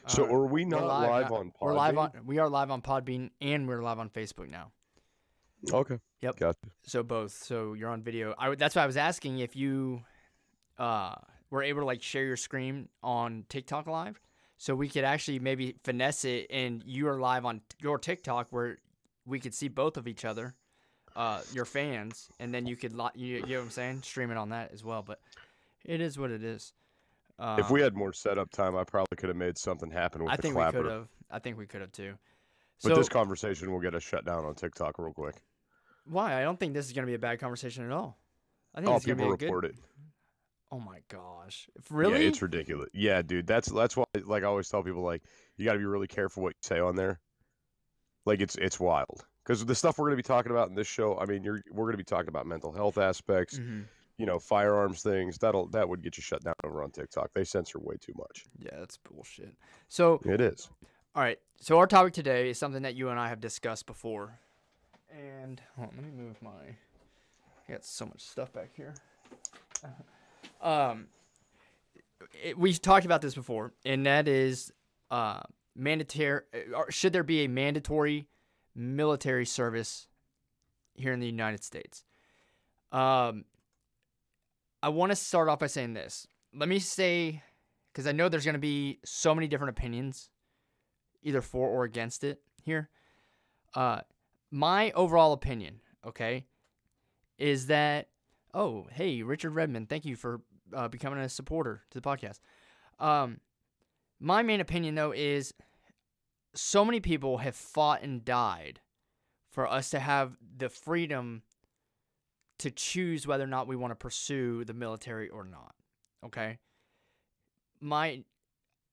So are we We're not live. live on We're live Podbean? on. We are live on Podbean, and we're live on Facebook now. Okay. Yep. Gotcha. So both. So you're on video. That's why I was asking if you were able to like share your screen on TikTok live, so we could actually maybe finesse it, and you are live on your TikTok where we could see both of each other, your fans, and then you could you know what I'm saying, stream it on that as well. But it is what it is. If we had more setup time, I probably could have made something happen with I the think we could clapper. have. I think we could have too. But this So conversation will get us shut down on TikTok real quick. why? I don't think this is gonna be a bad conversation at all. I think Oh, it's gonna be people a good. report it. Oh my gosh! Yeah, Really? it's ridiculous. Yeah, dude. That's why. Like I always tell people, like you got to be really careful what you say on there. Like it's wild because the stuff we're going to be talking about in this show. I mean, we're going to be talking about mental health aspects. Mm-hmm. You know, firearms things. That would get you shut down over on TikTok. They censor way too much. Yeah, that's bullshit. So, It is. all right. So our topic today is something that you and I have discussed before. And hold on, let me move my. I got so much stuff back here. We've talked about this before, and that is mandatory. Or should there be a mandatory military service here in the United States? I want to start off by saying this. Let me say, because I know there's going to be so many different opinions, either for or against it here. My overall opinion, okay, is that, oh, hey, Richard Redmond, thank you for becoming a supporter to the podcast. My main opinion, though, is so many people have fought and died for us to have the freedom to choose whether or not we want to pursue the military or not, okay? My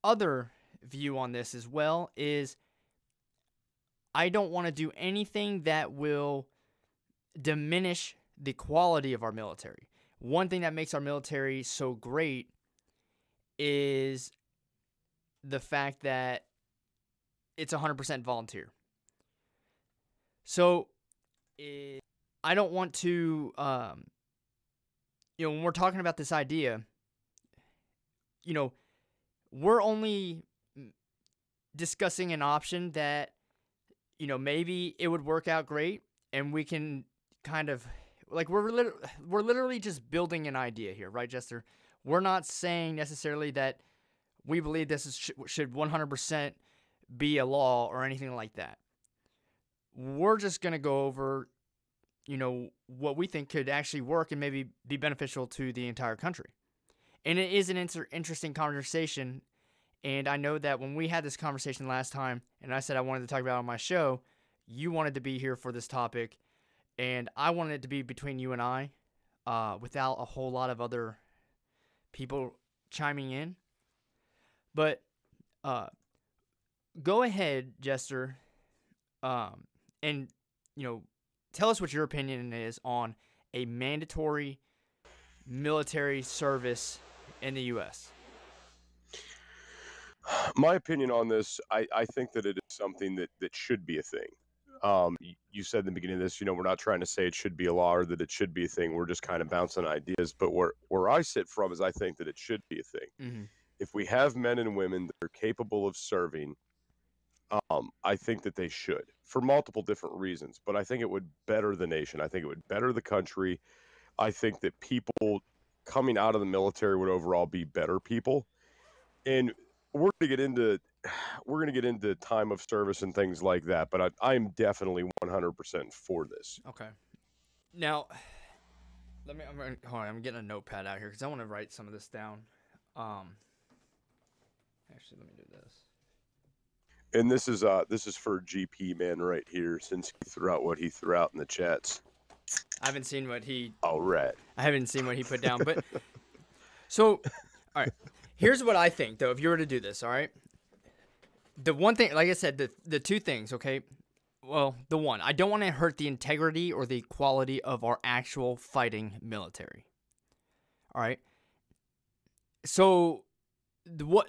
other view on this as well is I don't want to do anything that will diminish the quality of our military. One thing that makes our military so great is the fact that it's 100% volunteer. So I don't want to, when we're talking about this idea, we're only discussing an option that, maybe it would work out great, and we can kind of, like, we're literally just building an idea here, right, Jester? We're not saying necessarily that we believe this should 100% be a law or anything like that. We're just going to go over, what we think could actually work and maybe be beneficial to the entire country. And it is an interesting conversation. And I know that when we had this conversation last time, and I said I wanted to talk about it on my show, you wanted to be here for this topic. And I wanted it to be between you and I, without a whole lot of other people chiming in. But go ahead, Jester, and, tell us what your opinion is on a mandatory military service in the U.S. My opinion on this, I think that it is something that should be a thing. You said in the beginning of this, we're not trying to say it should be a law or that it should be a thing. We're just kind of bouncing ideas. But where I sit from is I think that it should be a thing. Mm-hmm. If we have men and women that are capable of serving, I think that they should for multiple different reasons. But I think it would better the nation. I think it would better the country. I think that people coming out of the military would overall be better people. And we're going to get into time of service and things like that, but I'm definitely 100% for this. Okay. Now, hold on. I'm getting a notepad out here because I want to write some of this down. Actually, let me do this. And this is for GP man right here, since he threw out what he threw out in the chats. I haven't seen what he. All right. I haven't seen what he put down, but so, all right. Here's what I think, though. If you were to do this, all right. The one thing, like I said, the two things, okay. Well, the one, I don't want to hurt the integrity or the quality of our actual fighting military. All right. So,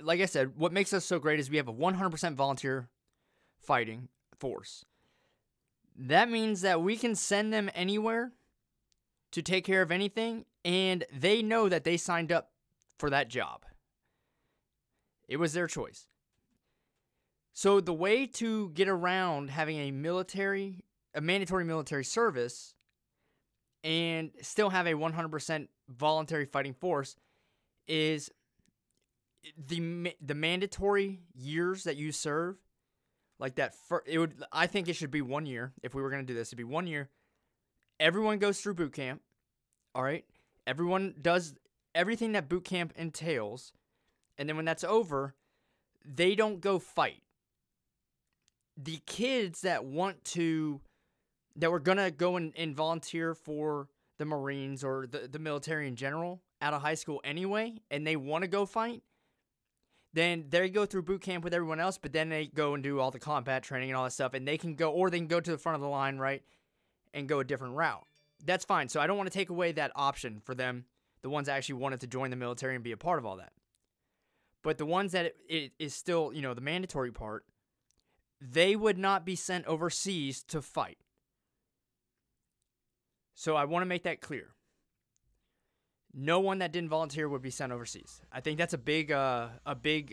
like I said, what makes us so great is we have a 100% volunteer fighting force. That means that we can send them anywhere to take care of anything, and they know that they signed up for that job. It was their choice. So the way to get around having a mandatory military service and still have a 100% voluntary fighting force is the mandatory years that you serve, like that. I think it should be 1 year. If we were going to do this, it'd be 1 year. Everyone goes through boot camp. All right. Everyone does everything that boot camp entails. And then when that's over, they don't go fight. The kids that were going to go and volunteer for the Marines or the military in general out of high school anyway, and they want to go fight, then they go through boot camp with everyone else, but then they go and do all the combat training and all that stuff, and they can go to the front of the line, right, and go a different route. That's fine. So I don't want to take away that option for them, the ones that actually wanted to join the military and be a part of all that. But the ones that it is still, the mandatory part, they would not be sent overseas to fight. So I want to make that clear. No one that didn't volunteer would be sent overseas. I think that's a big thing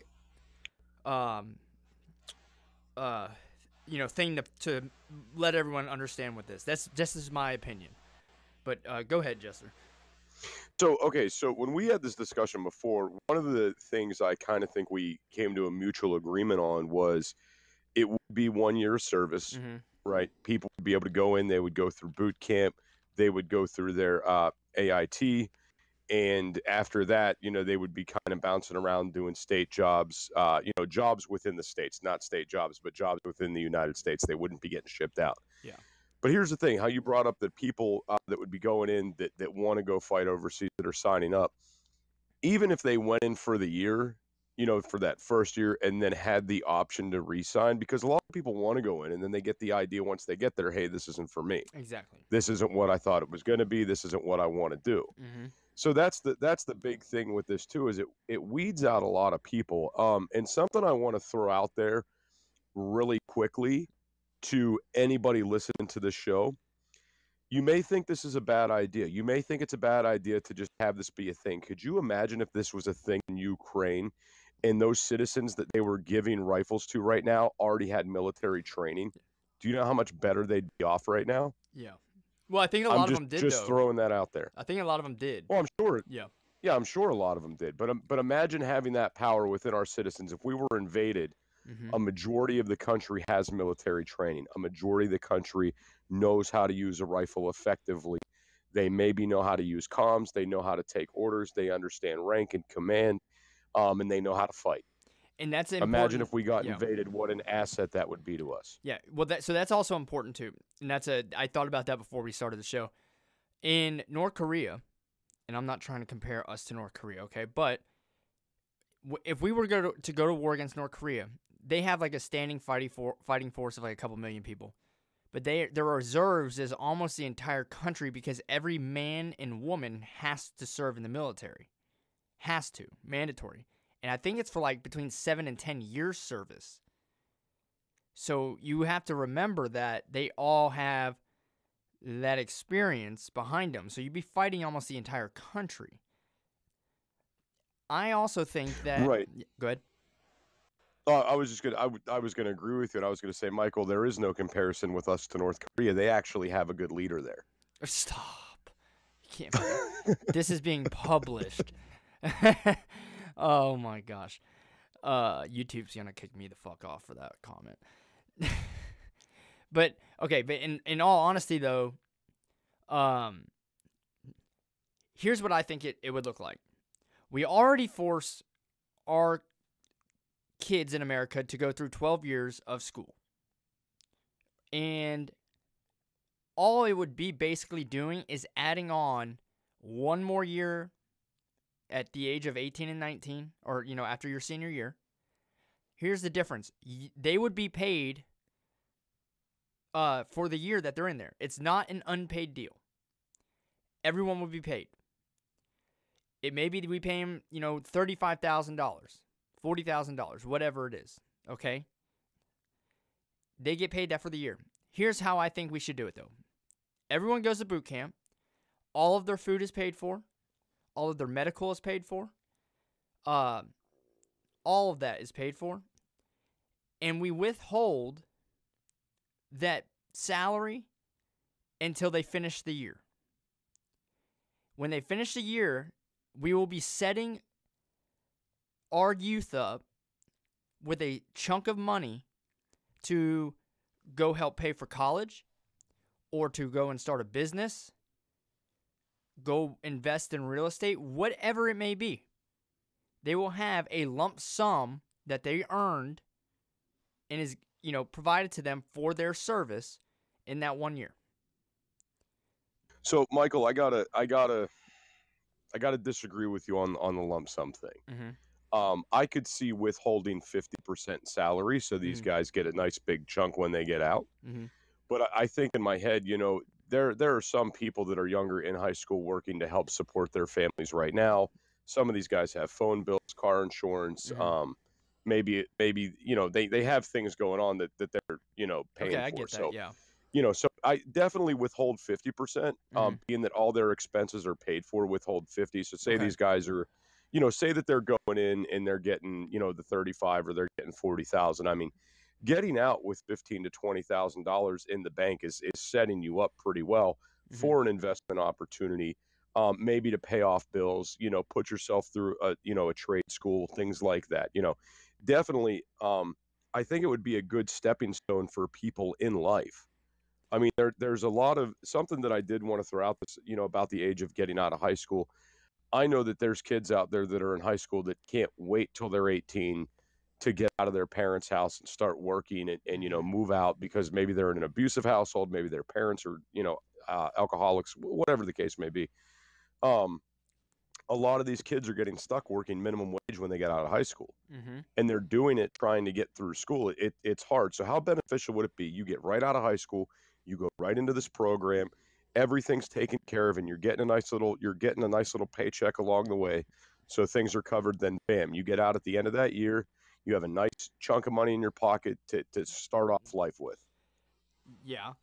to let everyone understand with this. That's just my opinion. But go ahead, Jester. So when we had this discussion before, one of the things I kind of think we came to a mutual agreement on was it would be 1 year of service, right? People would be able to go in, they would go through boot camp, they would go through their AIT, and after that, they would be kind of bouncing around doing state jobs, jobs within the states, not state jobs, but jobs within the United States. They wouldn't be getting shipped out. Yeah. But here's the thing, how you brought up that people that would be going in that want to go fight overseas that are signing up, even if they went in for the year, for that first year and then had the option to re-sign, because a lot of people want to go in and then they get the idea once they get there, hey, this isn't for me. Exactly. This isn't what I thought it was going to be. This isn't what I want to do. So that's the big thing with this too, is it weeds out a lot of people. And something I want to throw out there really quickly to anybody listening to this show, you may think this is a bad idea. You may think it's a bad idea to just have this be a thing. Could you imagine if this was a thing in Ukraine and those citizens that they were giving rifles to right now already had military training? Do you know how much better they'd be off right now? Yeah. Well, I think a lot of them did, just throwing that out there. I think a lot of them did. Well, I'm sure. Yeah. Yeah, I'm sure a lot of them did. But imagine having that power within our citizens. If we were invaded, a majority of the country has military training. A majority of the country knows how to use a rifle effectively. They maybe know how to use comms. They know how to take orders. They understand rank and command, and they know how to fight. And that's important. Imagine if we got invaded, what an asset that would be to us. Yeah, well, that's also important too. And I thought about that before we started the show. In North Korea, and I'm not trying to compare us to North Korea, okay? But if we were to go to war against North Korea, they have like a standing fighting force of like a couple million people. But their reserves is almost the entire country, because every man and woman has to serve in the military. Has to. Mandatory. And I think it's for like between 7 and 10 years service. So you have to remember that they all have that experience behind them. So you'd be fighting almost the entire country. I also think that... Right. Go ahead. I was gonna agree with you, and I was gonna say, Michael, there is no comparison with us to North Korea. They actually have a good leader there. Stop! You can't. This is being published. Oh my gosh, YouTube's gonna kick me the fuck off for that comment. But in all honesty, though, here's what I think it would look like. We already force our kids in America to go through 12 years of school. And all it would be basically doing is adding on one more year at the age of 18 and 19, or, after your senior year. Here's the difference. They would be paid for the year that they're in there. It's not an unpaid deal. Everyone would be paid. It may be that we pay them, $35,000, $40,000, whatever it is, okay? They get paid that for the year. Here's how I think we should do it, though. Everyone goes to boot camp. All of their food is paid for. All of their medical is paid for. All of that is paid for. and we withhold that salary until they finish the year. When they finish the year, we will be setting our youth up with a chunk of money to go help pay for college, or to go and start a business, go invest in real estate, whatever it may be. They will have a lump sum that they earned and is, provided to them for their service in that 1 year. So, Michael, I gotta disagree with you on the lump sum thing. Mm-hmm. I could see withholding 50% salary, so these guys get a nice big chunk when they get out. Mm-hmm. But I think in my head, there are some people that are younger in high school working to help support their families right now. Some of these guys have phone bills, car insurance. Mm-hmm. Maybe they have things going on that they're paying Okay, I for. get that. So Yeah. so I definitely withhold 50%. Mm-hmm. Being that all their expenses are paid for, withhold 50. So say Okay. these guys are, say that they're going in and they're getting the 35 or they're getting 40,000. I mean, getting out with $15,000 to $20,000 in the bank is setting you up pretty well for an investment opportunity. Maybe to pay off bills, put yourself through a trade school, things like that. Definitely. I think it would be a good stepping stone for people in life. I mean, there's a lot of something that I did want to throw out this, about the age of getting out of high school. I know that there's kids out there that are in high school that can't wait till they're 18 to get out of their parents' house and start working and move out because maybe they're in an abusive household, maybe their parents are, alcoholics, whatever the case may be. A lot of these kids are getting stuck working minimum wage when they get out of high school. Mm-hmm. And they're doing it trying to get through school. It's hard. So how beneficial would it be? You get right out of high school, you go right into this program, everything's taken care of, and you're getting a nice little paycheck along the way. So things are covered. Then bam, you get out at the end of that year, you have a nice chunk of money in your pocket to start off life with. Yeah.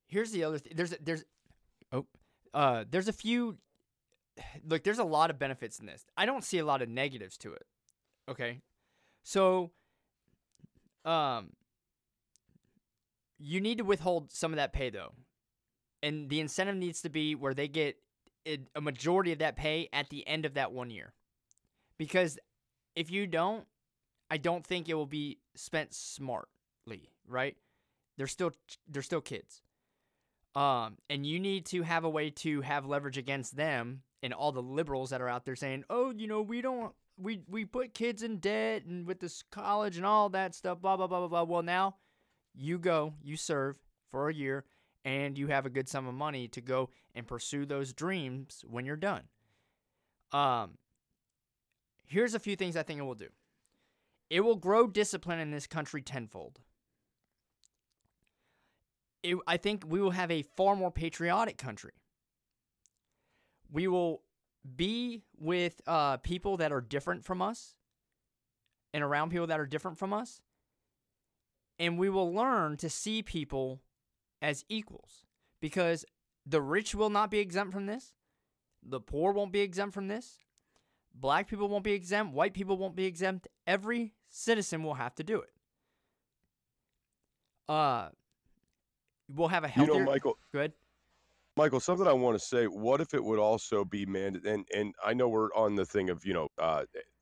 Here's the other thing. There's a few. Look, there's a lot of benefits in this. I don't see a lot of negatives to it. Okay, so, you need to withhold some of that pay though, and the incentive needs to be where they get a majority of that pay at the end of that 1 year, because if you don't, I don't think it will be spent smartly. Right? They're still kids. And you need to have a way to have leverage against them and all the liberals that are out there saying, oh, we put kids in debt and with this college and all that stuff, blah, blah, blah, blah, blah. Well, now you serve for a year, and you have a good sum of money to go and pursue those dreams when you're done. Here's a few things I think it will do. It will grow discipline in this country tenfold. I think we will have a far more patriotic country. We will be with people that are different from us and around people that are different from us. And we will learn to see people as equals, because the rich will not be exempt from this. The poor won't be exempt from this. Black people won't be exempt. White people won't be exempt. Every citizen will have to do it. We'll have a healthier... Michael... Go ahead. Michael, something I want to say, what if it would also be mandated, and I know we're on the thing of,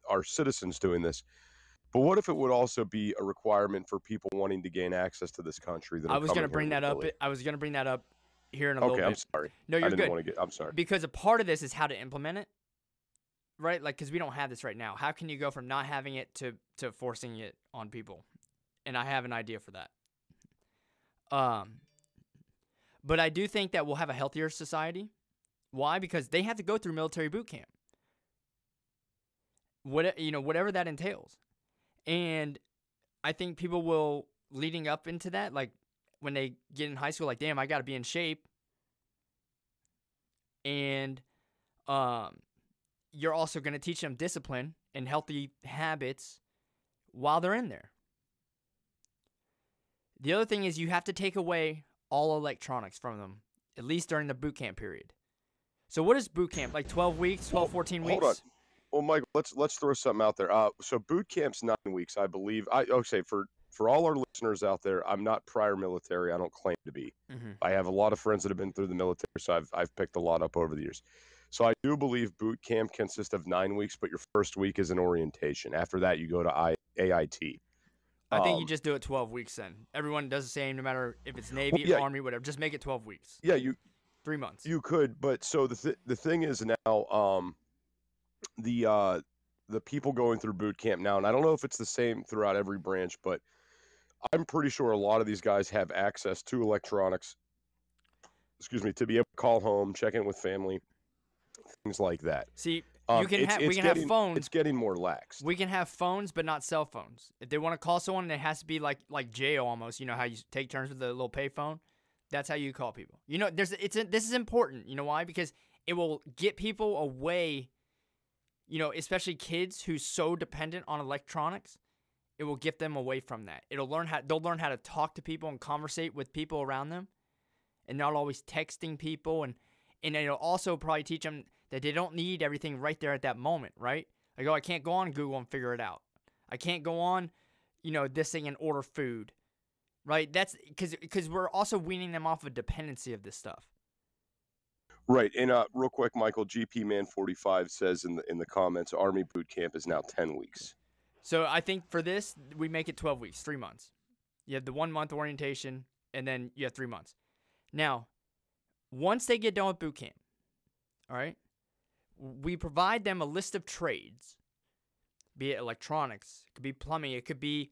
our citizens doing this, but what if it would also be a requirement for people wanting to gain access to this country? I was going to bring that up. I was going to bring that up here in a little bit. Okay, I'm sorry. No, you're good. I'm sorry. Because a part of this is how to implement it, right? Like, because we don't have this right now. How can you go from not having it to forcing it on people? And I have an idea for that. But I do think that we'll have a healthier society. Why? Because they have to go through military boot camp. Whatever that entails. And I think people will, leading up into that, like when they get in high school, like, damn, I got to be in shape. And you're also going to teach them discipline and healthy habits while they're in there. The other thing is you have to take away all electronics from them, at least during the boot camp period. So what is boot camp? Like 12 weeks, 12, 14 weeks? Well, Michael, let's throw something out there. So boot camp's 9 weeks, I believe. Okay, for all our listeners out there, I'm not prior military. I don't claim to be. Mm-hmm. I have a lot of friends that have been through the military, so I've picked a lot up over the years. So I do believe boot camp consists of 9 weeks, but your first week is an orientation. After that, you go to AIT. I think you Um, just do it 12 weeks then. Everyone does the same, no matter if it's well, Navy, yeah, Army, whatever. Just make it 12 weeks. yeah, you 3 months. you could, but so the thing is now, the uh, the people going through boot camp now, and I don't know if it's the same throughout every branch, but I'm pretty sure a lot of these guys have access to electronics, excuse me, to be able to call home, check in with family, things like that. See, It's we can have getting phones. it's getting more laxed. We can have phones, but not cell phones. If they want to call someone, it has to be like jail almost. You know how you take turns with the little payphone. That's how you call people. You know, this is important. You know why? Because it will get people away. You know, especially kids who's so dependent on electronics. It will get them away from that. They'll learn how to talk to people and conversate with people around them, and not always texting people. And it'll also probably teach them that they don't need everything right there at that moment, right? Like, oh, I can't go on Google and figure it out. I can't go on, this thing and order food, right? That's because we're also weaning them off of dependency of this stuff. Right. And real quick, Michael, GP Man 45 says in the comments, Army boot camp is now 10 weeks. So I think for this, we make it 12 weeks, 3 months. You have the 1 month orientation, and then you have 3 months. Now, once they get done with boot camp, all right, we provide them a list of trades, be it electronics, it could be plumbing, it could be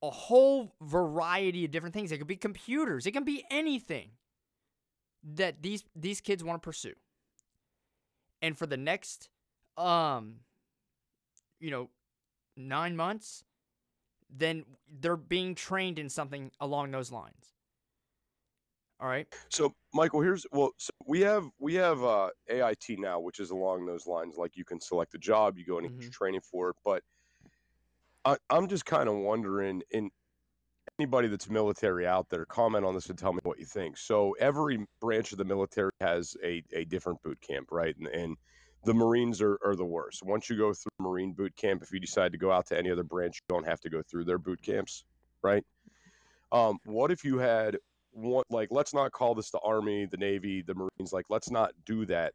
a whole variety of different things. It could be computers, it can be anything that these kids want to pursue. And for the next 9 months, then they're being trained in something along those lines. All right. So, Michael, so we have AIT now, which is along those lines. Like, you can select a job, you go and get your training for it. But I'm just kind of wondering, in anybody that's military out there, comment on this and tell me what you think. So every branch of the military has a different boot camp, right? And the Marines are the worst. Once you go through Marine boot camp, if you decide to go out to any other branch, you don't have to go through their boot camps, right? What if you had one, like, let's not call this the Army, the Navy, the Marines, like, let's not do that.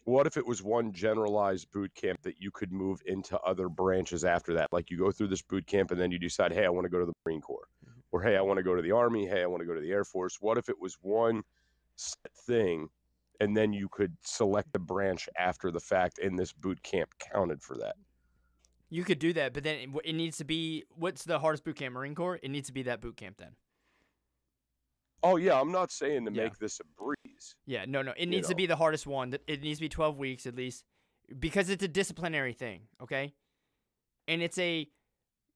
What if it was one generalized boot camp that you could move into other branches after that? Like, you go through this boot camp and then you decide, hey, I want to go to the Marine Corps, or hey, I want to go to the Army, hey, I want to go to the Air Force. What if it was one set thing, and then you could select a branch after the fact, and this boot camp counted for that? You could do that, but then it needs to be, what's the hardest boot camp? Marine Corps? It needs to be that boot camp then. Oh, yeah, I'm not saying to make this a breeze. Yeah, no. It needs to be the hardest one. It needs to be 12 weeks at least, because it's a disciplinary thing, okay? And it's a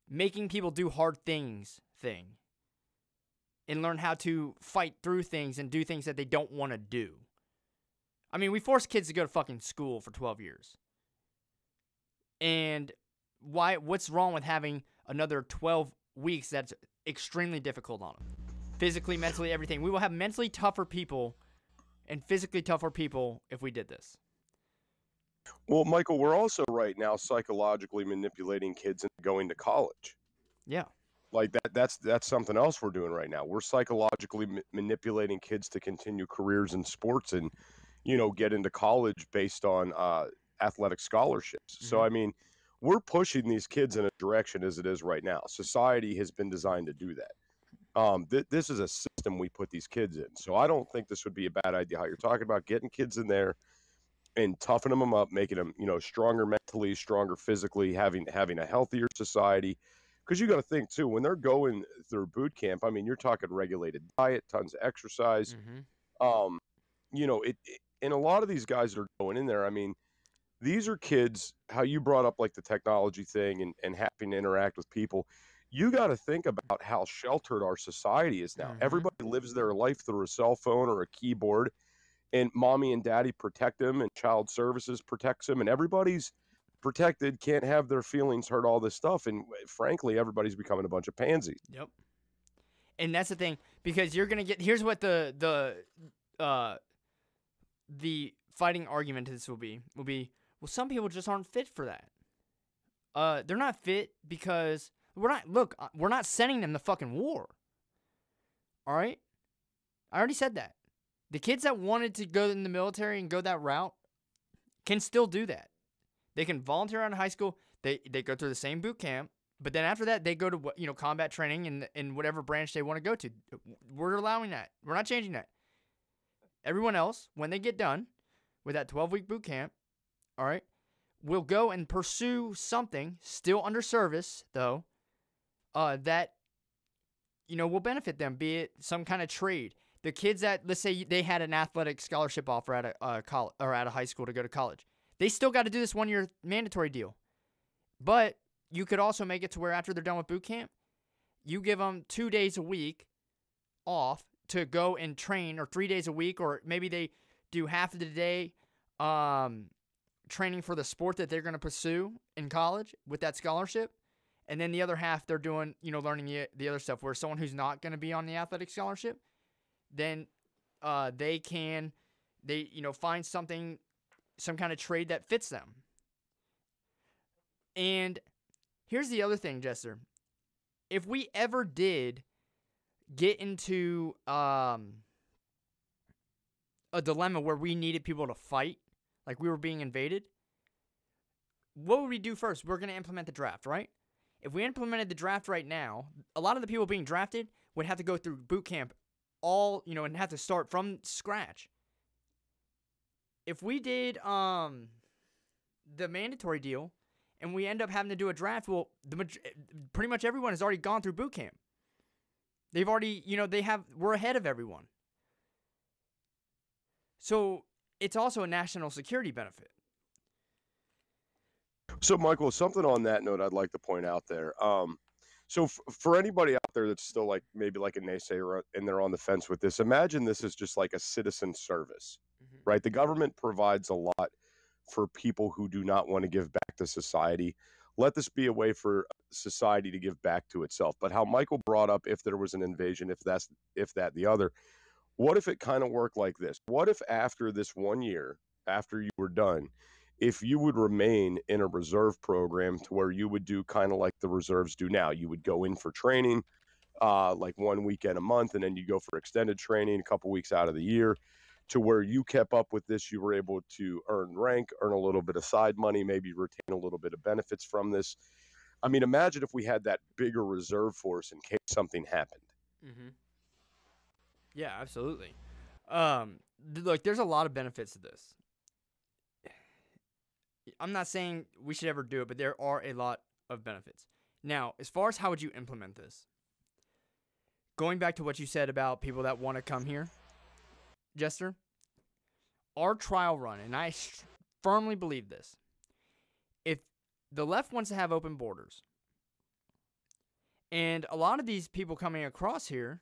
making people do hard things thing, and learn how to fight through things and do things that they don't want to do. I mean, we force kids to go to fucking school for 12 years. And what's wrong with having another 12 weeks that's extremely difficult on them? Physically, mentally, everything. We will have mentally tougher people and physically tougher people if we did this. Well, Michael, we're also right now psychologically manipulating kids into going to college. Yeah. Like that's something else we're doing right now. We're psychologically manipulating kids to continue careers in sports and, get into college based on athletic scholarships. Mm-hmm. So, I mean, we're pushing these kids in a direction as it is right now. Society has been designed to do that. This is a system we put these kids in. So I don't think this would be a bad idea how you're talking about getting kids in there and toughening them up, making them, stronger mentally, stronger physically, having a healthier society. Because you got to think too, when they're going through boot camp, I mean, you're talking regulated diet, tons of exercise. Mm-hmm. And a lot of these guys that are going in there, I mean, these are kids, how you brought up like the technology thing and having to interact with people. You got to think about how sheltered our society is now. Mm-hmm. Everybody lives their life through a cell phone or a keyboard, and mommy and daddy protect them, and child services protects them, and everybody's protected, can't have their feelings hurt, all this stuff. And frankly, everybody's becoming a bunch of pansies. Yep. And that's the thing, because you're going to get, here's what the fighting argument to this will be, Well, some people just aren't fit for that. They're not fit because we're not sending them to fucking war. All right? I already said that. The kids that wanted to go in the military and go that route can still do that. They can volunteer out of high school. They go through the same boot camp, but then after that, they go to combat training in whatever branch they want to go to. We're allowing that. We're not changing that. Everyone else, when they get done with that 12-week boot camp, all right, will go and pursue something still under service, though, that will benefit them, be it some kind of trade. The kids that, let's say they had an athletic scholarship offer at a college or at a high school to go to college, they still got to do this 1-year mandatory deal. But you could also make it to where after they're done with boot camp, you give them 2 days a week off to go and train, or 3 days a week, or maybe they do half of the day training for the sport that they're going to pursue in college with that scholarship. And then the other half they're doing, learning the other stuff, where someone who's not going to be on the athletic scholarship, then they find something, some kind of trade that fits them. And here's the other thing, Jester. If we ever did get into a dilemma where we needed people to fight, like we were being invaded, what would we do first? We're going to implement the draft, right? If we implemented the draft right now, a lot of the people being drafted would have to go through boot camp and have to start from scratch. If we did the mandatory deal and we end up having to do a draft, well, pretty much everyone has already gone through boot camp. They've already, we're ahead of everyone. So it's also a national security benefit. So, Michael, something on that note I'd like to point out there. So for anybody out there that's still maybe like a naysayer and they're on the fence with this, imagine this is just like a citizen service, right? The government provides a lot for people who do not want to give back to society. Let this be a way for society to give back to itself. But how Michael brought up, if there was an invasion, the other, what if it kind of worked like this? What if after this 1 year, after you were done, if you would remain in a reserve program to where you would do kind of like the reserves do now, you would go in for training, like 1 weekend a month, and then you go for extended training a couple weeks out of the year, to where you kept up with this, you were able to earn rank, earn a little bit of side money, maybe retain a little bit of benefits from this. I mean, imagine if we had that bigger reserve force in case something happened. Mm-hmm. Yeah, absolutely. There's a lot of benefits to this. I'm not saying we should ever do it, but there are a lot of benefits. Now, as far as how would you implement this? Going back to what you said about people that want to come here, Jester, our trial run, and I firmly believe this, if the left wants to have open borders, and a lot of these people coming across here,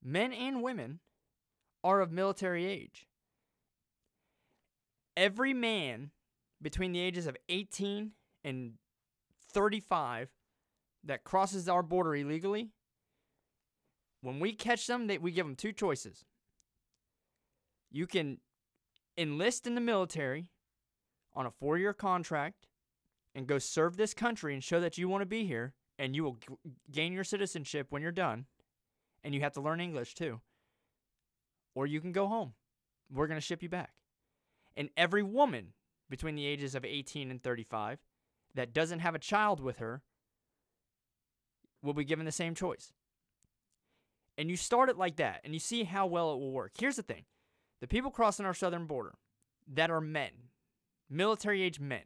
men and women, are of military age. Every man between the ages of 18 and 35 that crosses our border illegally, when we catch them, we give them two choices. You can enlist in the military on a 4-year contract and go serve this country and show that you want to be here, and you will gain your citizenship when you're done, and you have to learn English too. Or you can go home. We're going to ship you back. And every woman between the ages of 18 and 35 that doesn't have a child with her will be given the same choice. And you start it like that, and you see how well it will work. Here's the thing. The people crossing our southern border that are men, military-age men,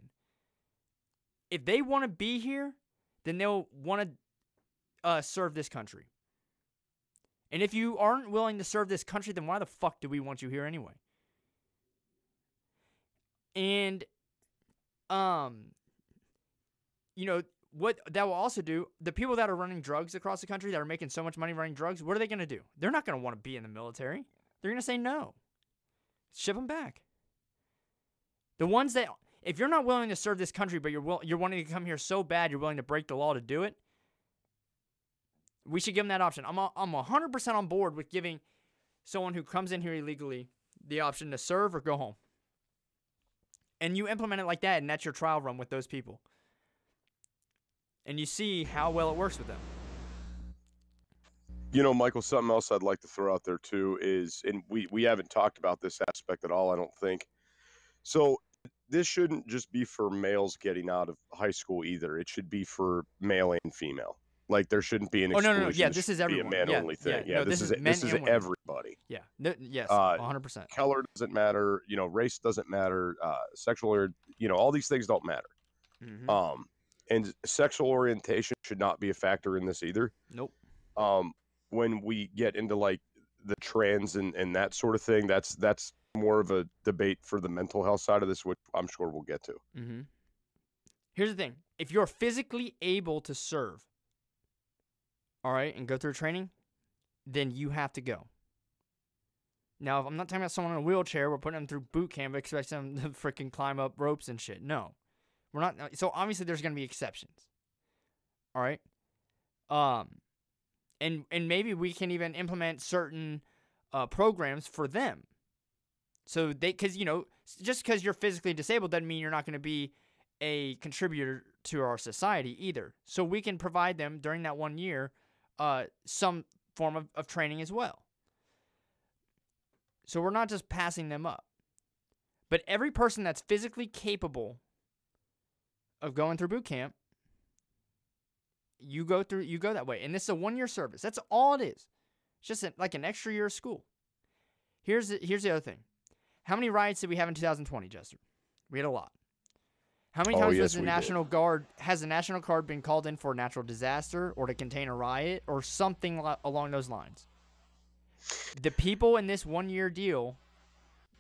if they want to be here, then they'll want to serve this country. And if you aren't willing to serve this country, then why the fuck do we want you here anyway? And, what that will also do, the people that are running drugs across the country that are making so much money running drugs, what are they going to do? They're not going to want to be in the military. They're going to say no. Ship them back. The ones that, if you're not willing to serve this country, but you're wanting to come here so bad, you're willing to break the law to do it, we should give them that option. I'm 100% on board with giving someone who comes in here illegally the option to serve or go home. And you implement it like that, and that's your trial run with those people. And you see how well it works with them. You know, Michael, something else I'd like to throw out there too is, and we haven't talked about this aspect at all, I don't think. So this shouldn't just be for males getting out of high school either. It should be for male and female. Like there shouldn't be an Oh, no. exclusion. Yeah, This this is should be a everyone. man Yeah, only yeah. thing. Yeah, No, this this is is men this is and women. everybody. Yeah. Yes, Uh, 100%. Color doesn't matter. You know, race doesn't matter. Sexual or all these things don't matter. Mm-hmm. And sexual orientation should not be a factor in this either. Nope. When we get into like the trans and that sort of thing, that's more of a debate for the mental health side of this, which I'm sure we'll get to. Mm-hmm. Here's the thing. If you're physically able to serve, all right, and go through training, then you have to go. Now, if I'm not talking about someone in a wheelchair, we're putting them through boot camp, expecting them to freaking climb up ropes and shit. No. We're not. So obviously there's going to be exceptions. All right? And maybe we can even implement certain programs for them. So because just because you're physically disabled doesn't mean you're not going to be a contributor to our society either. So we can provide them during that 1 year some form of training as well. So we're not just passing them up. But every person that's physically capable of going through boot camp, you go that way. And this is a 1 year service. That's all it is. It's just like an extra year of school. Here's the other thing. How many riots did we have in 2020, Jester? We had a lot. How many times has the National Guard been called in for a natural disaster or to contain a riot or something along those lines? The people in this 1 year deal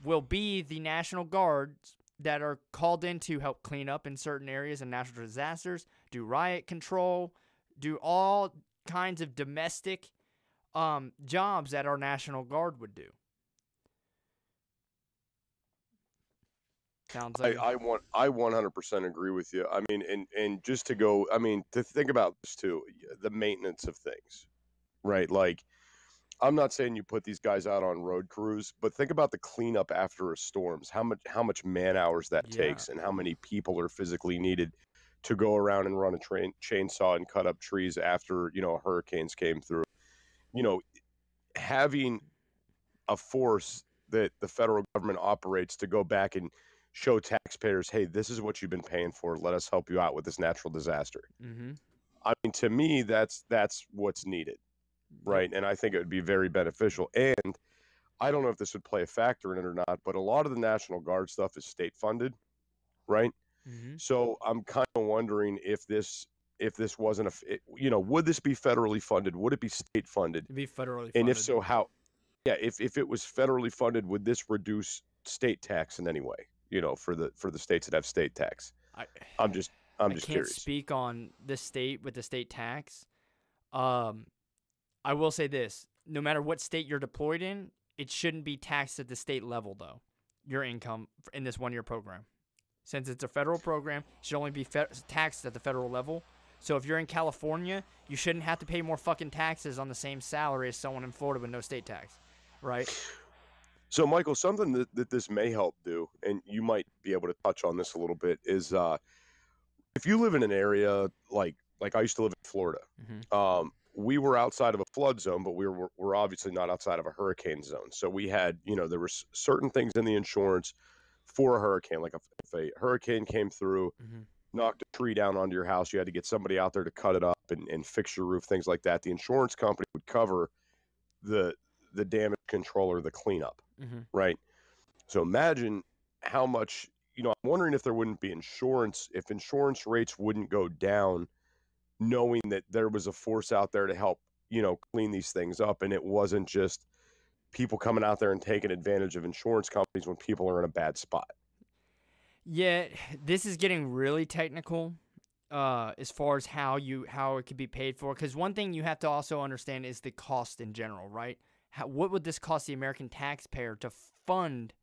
will be the National Guards that are called in to help clean up in certain areas of natural disasters, do riot control, do all kinds of domestic jobs that our National Guard would do. Sounds like I 100% agree with you. I mean, and just to go, I mean, to think about this too, the maintenance of things, right? Like, I'm not saying you put these guys out on road crews, but think about the cleanup after a storms. How much man hours that takes, and how many people are physically needed to go around and run a chainsaw and cut up trees after hurricanes came through. Having a force that the federal government operates to go back and show taxpayers, hey, this is what you've been paying for. Let us help you out with this natural disaster. Mm-hmm. I mean, to me, that's what's needed, right? And I think it would be very beneficial. And I don't know if this would play a factor in it or not, but a lot of the National Guard stuff is state funded, right? Mm-hmm. So I'm kind of wondering if this wasn't would this be federally funded? Would it be state funded? It'd be federally funded. And if so, how? Yeah, if it was federally funded, would this reduce state tax in any way? For the states that have state tax. I'm just curious. I can't speak on the state with the state tax. I will say this: no matter what state you're deployed in, it shouldn't be taxed at the state level, though. Your income in this 1 year program, since it's a federal program, it should only be taxed at the federal level. So if you're in California, you shouldn't have to pay more fucking taxes on the same salary as someone in Florida with no state tax, right? So, Michael, something that this may help do, and you might be able to touch on this a little bit, is if you live in an area like I used to live in Florida, mm-hmm. We were outside of a flood zone, but we're obviously not outside of a hurricane zone. So we had, there were certain things in the insurance for a hurricane. Like if a hurricane came through, mm-hmm. knocked a tree down onto your house, you had to get somebody out there to cut it up and fix your roof, things like that. The insurance company would cover the damage control or the cleanup, mm-hmm. right? So imagine how much, I'm wondering if there wouldn't be if insurance rates wouldn't go down, knowing that there was a force out there to help, clean these things up. And it wasn't just people coming out there and taking advantage of insurance companies when people are in a bad spot. Yeah, this is getting really technical as far as how it could be paid for. Because one thing you have to also understand is the cost in general, right? What would this cost the American taxpayer to fund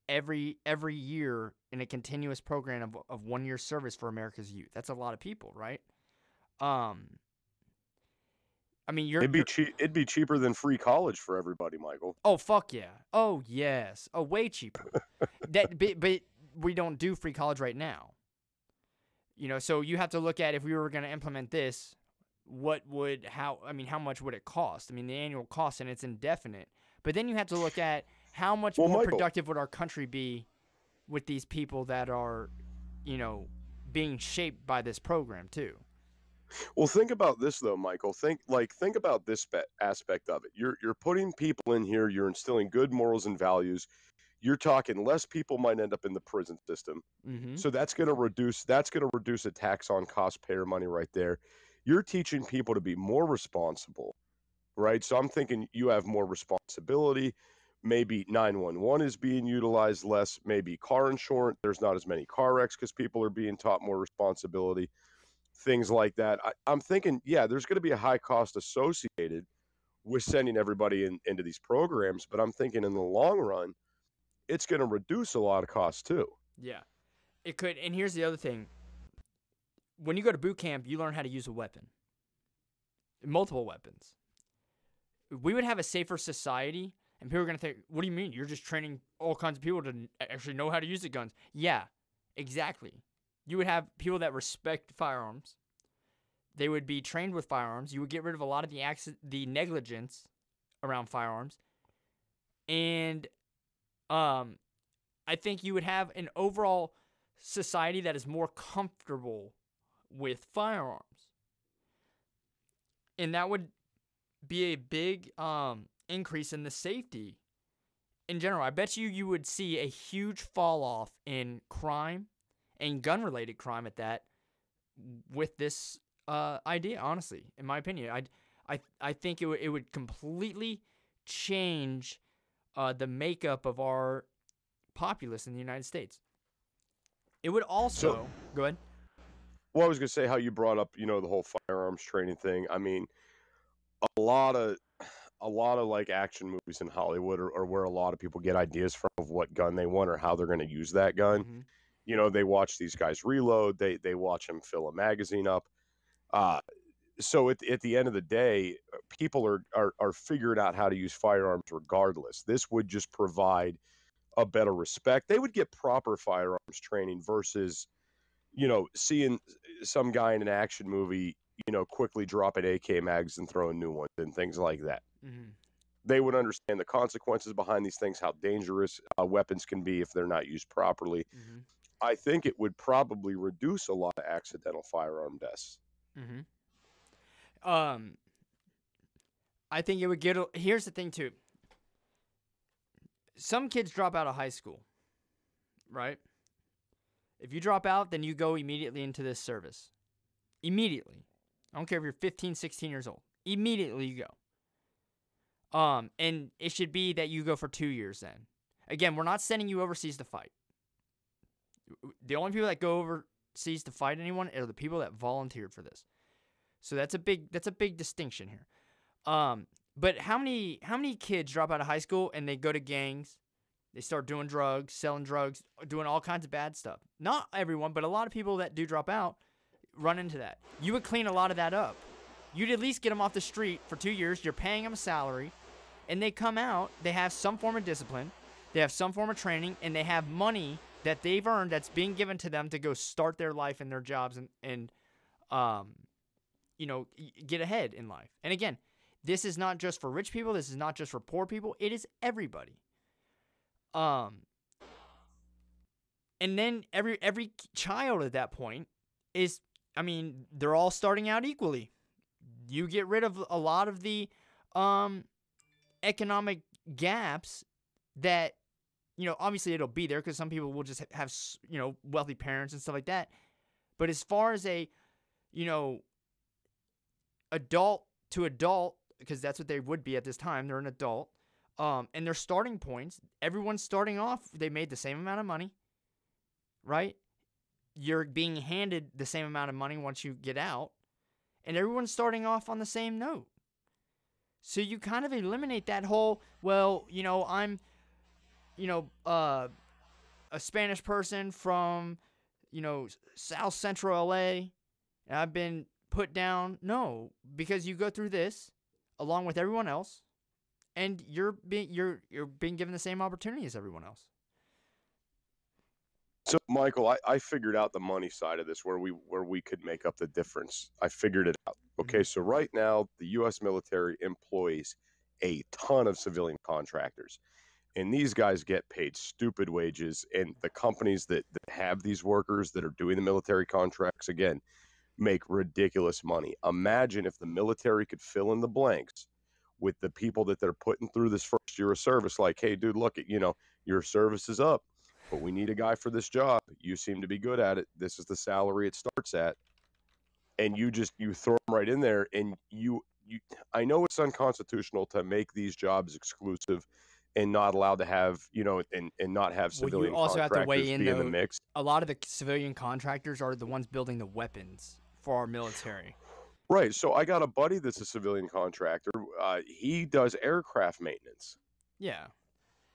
every year in a continuous program of 1 year service for America's youth? That's a lot of people, right? I mean, it'd be cheaper than free college for everybody, Michael. Oh fuck yeah! Oh yes! Oh way cheaper. But we don't do free college right now. So you have to look at, if we were going to implement this, how much would it cost? The annual cost, and it's indefinite. But then you have to look at how much more Michael, productive would our country be with these people that are, being shaped by this program too. well, think about this though, Michael. Think about this aspect of it. You're putting people in here. You're instilling good morals and values. You're talking less people might end up in the prison system. Mm-hmm. So that's going to reduce a tax on cost payer money right there. You're teaching people to be more responsible, right? So I'm thinking you have more responsibility. Maybe 911 is being utilized less. Maybe car insurance, there's not as many car wrecks because people are being taught more responsibility. Things like that. I'm thinking, yeah, there's going to be a high cost associated with sending everybody into these programs, but I'm thinking in the long run, it's going to reduce a lot of costs too. Yeah, it could. And here's the other thing. When you go to boot camp, you learn how to use a weapon. Multiple weapons. We would have a safer society, and people are going to think, what do you mean? You're just training all kinds of people to actually know how to use the guns. Yeah, exactly. You would have people that respect firearms. They would be trained with firearms. You would get rid of a lot of the negligence around firearms. And I think you would have an overall society that is more comfortable with firearms. And that would be a big increase in the safety in general. I bet you would see a huge fall off in crime and gun-related crime at that with this idea, honestly, in my opinion. I think it would completely change the makeup of our populace in the United States. It would also go ahead. Well, I was going to say how you brought up, the whole firearms training thing. A lot of like action movies in Hollywood are where a lot of people get ideas from of what gun they want or how they're going to use that gun. Mm-hmm. They watch these guys reload. They watch them fill a magazine up. So at the end of the day, people are figuring out how to use firearms regardless. This would just provide a better respect. They would get proper firearms training versus, seeing some guy in an action movie, quickly dropping AK mags and throwing new ones and things like that. Mm-hmm. They would understand the consequences behind these things, how dangerous weapons can be if they're not used properly. Mm-hmm. I think it would probably reduce a lot of accidental firearm deaths. Mm-hmm. I think it would get. Here's the thing too. Some kids drop out of high school, right? If you drop out, then you go immediately into this service. Immediately. I don't care if you're 15, 16 years old. Immediately you go. And it should be that you go for 2 years then. Again, we're not sending you overseas to fight. The only people that go overseas to fight anyone are the people that volunteered for this. So that's a big distinction here. But how many kids drop out of high school and they go to gangs? They start doing drugs, selling drugs, doing all kinds of bad stuff. Not everyone, but a lot of people that do drop out run into that. You would clean a lot of that up. You'd at least get them off the street for 2 years. You're paying them a salary, and they come out. They have some form of discipline. They have some form of training, and they have money that they've earned that's being given to them to go start their life and their jobs and get ahead in life. And again, this is not just for rich people. This is not just for poor people. It is everybody. And then every child at that point is, they're all starting out equally. You get rid of a lot of the economic gaps that, obviously it'll be there because some people will just have, wealthy parents and stuff like that. But as far as a, adult to adult, because that's what they would be at this time, they're an adult, and their starting points, everyone's starting off, they made the same amount of money, right? You're being handed the same amount of money once you get out, and everyone's starting off on the same note. So you kind of eliminate that whole, I'm, a Spanish person from, South Central LA, and I've been put down. No, because you go through this along with everyone else, and you're being given the same opportunity as everyone else. So, Michael, I figured out the money side of this where we could make up the difference. I figured it out. Okay, so right now the U.S. military employs a ton of civilian contractors, and these guys get paid stupid wages. And the companies that have these workers that are doing the military contracts again make ridiculous money. Imagine if the military could fill in the blanks with the people that they're putting through this first year of service. Like, hey, dude, look, your service is up, but we need a guy for this job. You seem to be good at it. This is the salary it starts at, and you throw them right in there, and you. I know it's unconstitutional to make these jobs exclusive and not allowed to have, and not have Well, you civilian also have to weigh contractors in, be in the though, mix. a lot of the civilian contractors are the ones building the weapons for our military. Right. So I got a buddy that's a civilian contractor. He does aircraft maintenance. Yeah.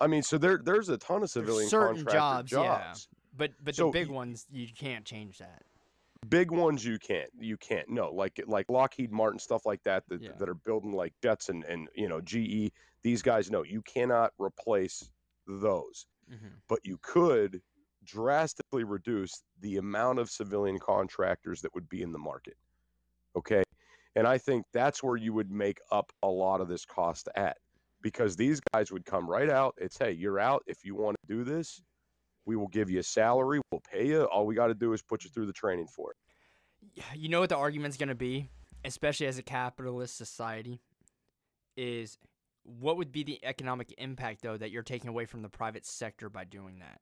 I mean, so there's a ton of civilian certain contractor jobs, yeah. But So the big ones, you can't change that. big ones you can't. No, like Lockheed Martin, stuff like that Yeah. that are building like jets and GE. These guys, no, you cannot replace those. But you could drastically reduce the amount of civilian contractors that would be in the market. Okay. And I think that's where you would make up a lot of this cost at, because these guys would come right out. It's, hey, you're out. If you want to do this, we will give you a salary. We'll pay you. All we got to do is put you through the training for it. You know what the argument's going to be, especially as a capitalist society, is what would be the economic impact, though, that you're taking away from the private sector by doing that?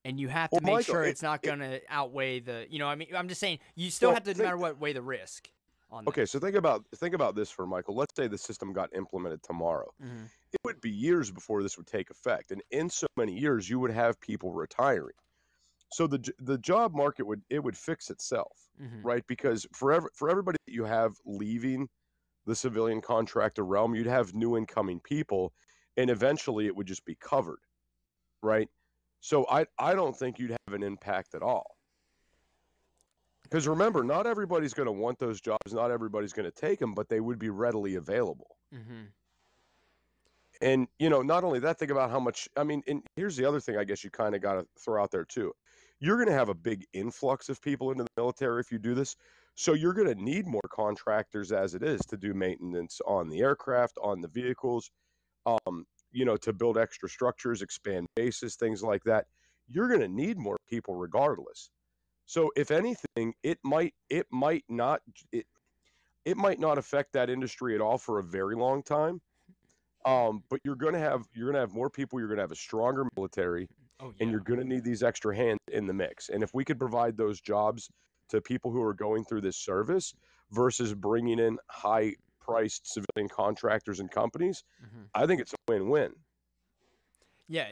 And you have to make Michael, sure it's not going to outweigh the, I mean, I'm just saying, you still have to, no matter what, weigh the risk on that. Okay, so think about this for Michael. Let's say the system got implemented tomorrow. It would be years before this would take effect, and in so many years, you would have people retiring. So the job market would fix itself, right? Because for everybody that you have leaving the civilian contractor realm, you'd have new incoming people, and eventually it would just be covered, right? So I don't think you'd have an impact at all. Because remember, not everybody's going to want those jobs. Not everybody's going to take them, but they would be readily available. And, not only that, think about how much, I mean, and here's the other thing I guess you kind of got to throw out there too. You're going to have a big influx of people into the military if you do this. So you're going to need more contractors as it is to do maintenance on the aircraft, on the vehicles, to build extra structures, expand bases, things like that. You're going to need more people regardless. So if anything, it might not affect that industry at all for a very long time. But you're gonna have more people. You're gonna have a stronger military, and you're gonna need these extra hands in the mix. And if we could provide those jobs to people who are going through this service versus bringing in high-priced civilian contractors and companies, I think it's a win-win. Yeah.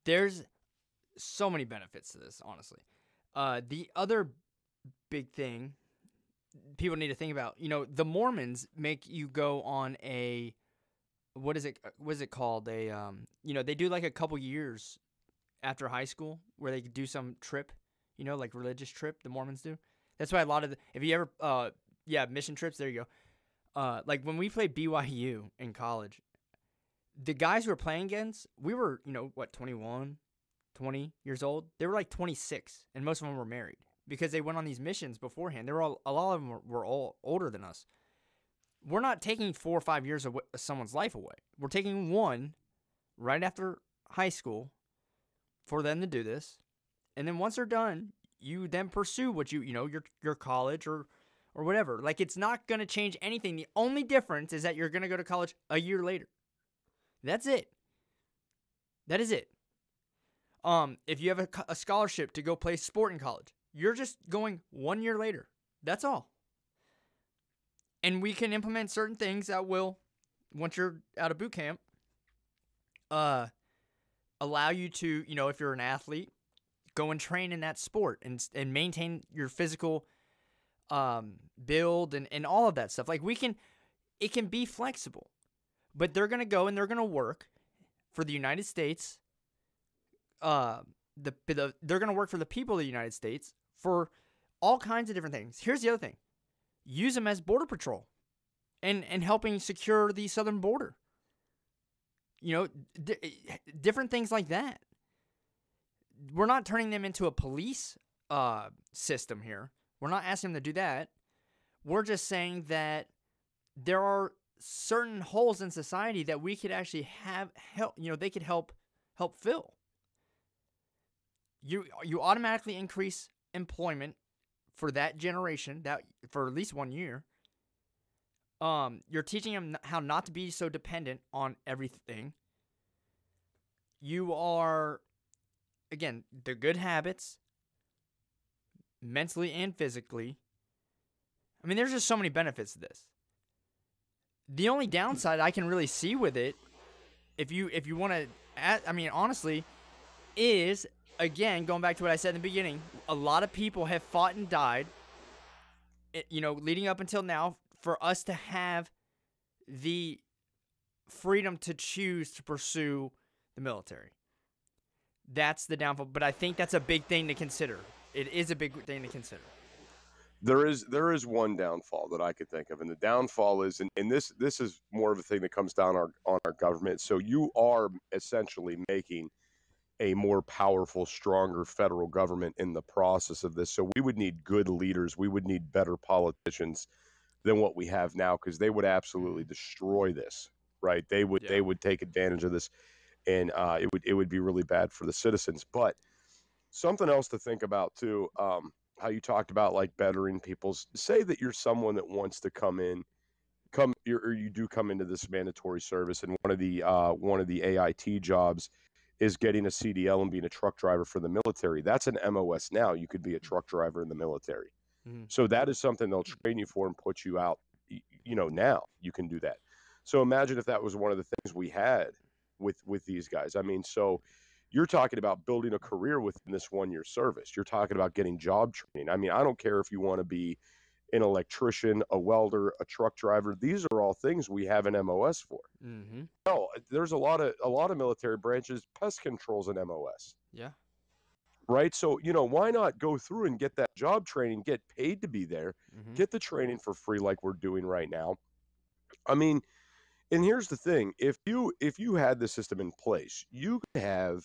There's so many benefits to this, honestly. The other big thing people need to think about, the Mormons make you go on a, what is it called? They do like a couple years after high school where they do some trip, like religious trip, the Mormons do. That's why a lot of if you ever, mission trips, there you go. Like when we played BYU in college, the guys we were playing against, we were, 21, 20 years old. They were like 26, and most of them were married because they went on these missions beforehand. A lot of them were all older than us. We're not taking 4 or 5 years of someone's life away. We're taking one right after high school for them to do this, and then once they're done, you then pursue what your college or whatever. Like, it's not going to change anything. The only difference is that you're going to go to college a year later. That's it. That is it. If you have a scholarship to go play sport in college, you're just going 1 year later. That's all. And we can implement certain things that will, once you're out of boot camp, allow you to, if you're an athlete, go and train in that sport and maintain your physical build and all of that stuff. Like, it can be flexible. But they're going to go and they're going to work for the United States. They're going to work for the people of the United States for all kinds of different things. Here's the other thing. Use them as border patrol and helping secure the southern border. different things like that. We're not turning them into a police system here. We're not asking them to do that. We're just saying that there are certain holes in society that we could actually have help. They could help fill. You automatically increase employment for that generation, that for at least 1 year. You're teaching them how not to be so dependent on everything. You are, again, the good habits, mentally and physically. I mean, there's just so many benefits to this. The only downside I can really see with it, if you want to, honestly, is, again, going back to what I said in the beginning, a lot of people have fought and died, leading up until now, for us to have the freedom to choose to pursue the military. That's the downfall, but I think that's a big thing to consider. It is a big thing to consider. There is one downfall that I could think of, and the downfall is, and this is more of a thing that comes down on our government. So you are essentially making a more powerful, stronger federal government in the process of this. So we would need good leaders. We would need better politicians than what we have now, because they would absolutely destroy this, right? They would take advantage of this, and it would be really bad for the citizens. But something else to think about too, how you talked about like bettering people's. Say that you're someone that wants to or you do come into this mandatory service, and one of the AIT jobs is getting a CDL and being a truck driver for the military. That's an MOS now. You could be a truck driver in the military. Mm-hmm. So that is something they'll train you for and put you out. Now you can do that. So imagine if that was one of the things we had with these guys. I mean, so you're talking about building a career within this 1 year service. You're talking about getting job training. I mean, I don't care if you want to be an electrician, a welder, a truck driver. These are all things we have an MOS for. Mm-hmm. No, there's a lot of military branches. Pest control's an MOS. Yeah. Right. So, why not go through and get that job training, get paid to be there, get the training for free like we're doing right now. I mean, and here's the thing. If you had the system in place, you could have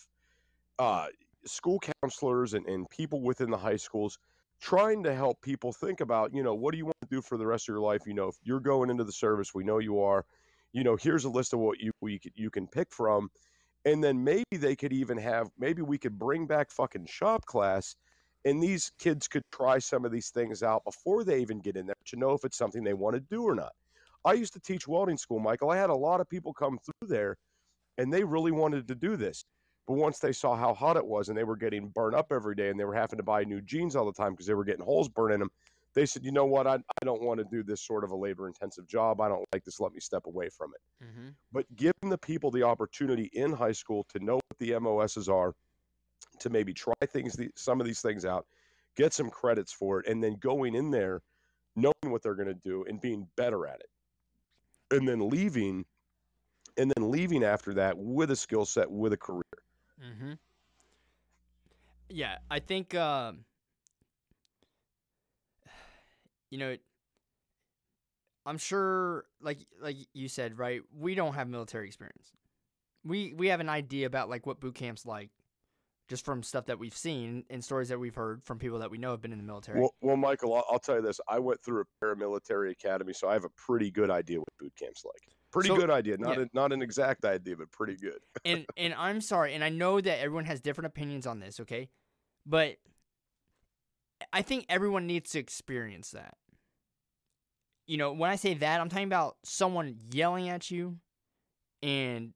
school counselors and people within the high schools trying to help people think about, what do you want to do for the rest of your life? If you're going into the service, we know you are, here's a list of what you can pick from. And then maybe they could even maybe we could bring back fucking shop class, and these kids could try some of these things out before they even get in there to know if it's something they want to do or not. I used to teach welding school, Michael. I had a lot of people come through there, and they really wanted to do this. But once they saw how hot it was and they were getting burned up every day and they were having to buy new jeans all the time because they were getting holes burned in them, they said, you know what, I don't want to do this sort of a labor-intensive job. I don't like this. Let me step away from it. Mm-hmm. But giving the people the opportunity in high school to know what the MOSs are, to maybe try some of these things out, get some credits for it, and then going in there, knowing what they're going to do and being better at it, and then leaving after that with a skill set, with a career. Mm-hmm. Yeah, I think I'm sure, like you said, right? We don't have military experience. We have an idea about like what boot camp's like, just from stuff that we've seen and stories that we've heard from people that we know have been in the military. Well, Michael, I'll tell you this. I went through a paramilitary academy, so I have a pretty good idea what boot camp's like. Pretty good idea. Not an exact idea, but pretty good. and I'm sorry, and I know that everyone has different opinions on this, okay? But I think everyone needs to experience that. When I say that, I'm talking about someone yelling at you and,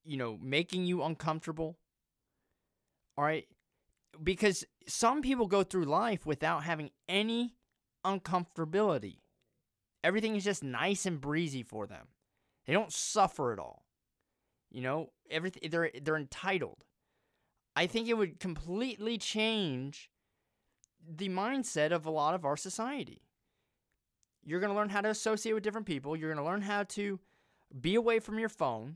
making you uncomfortable. All right? Because some people go through life without having any uncomfortability. Everything is just nice and breezy for them. They don't suffer at all. Everything they're entitled. I think it would completely change the mindset of a lot of our society. You're going to learn how to associate with different people. You're going to learn how to be away from your phone.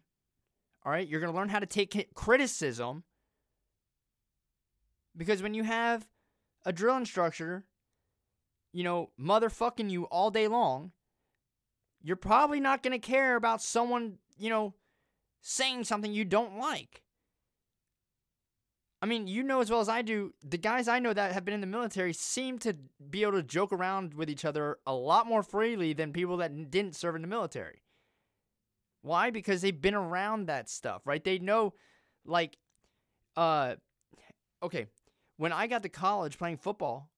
All right? You're going to learn how to take criticism. Because when you have a drill instructor, motherfucking you all day long, you're probably not going to care about someone, saying something you don't like. I mean, you know as well as I do, the guys I know that have been in the military seem to be able to joke around with each other a lot more freely than people that didn't serve in the military. Why? Because they've been around that stuff, right? They know, like, okay, when I got to college playing football,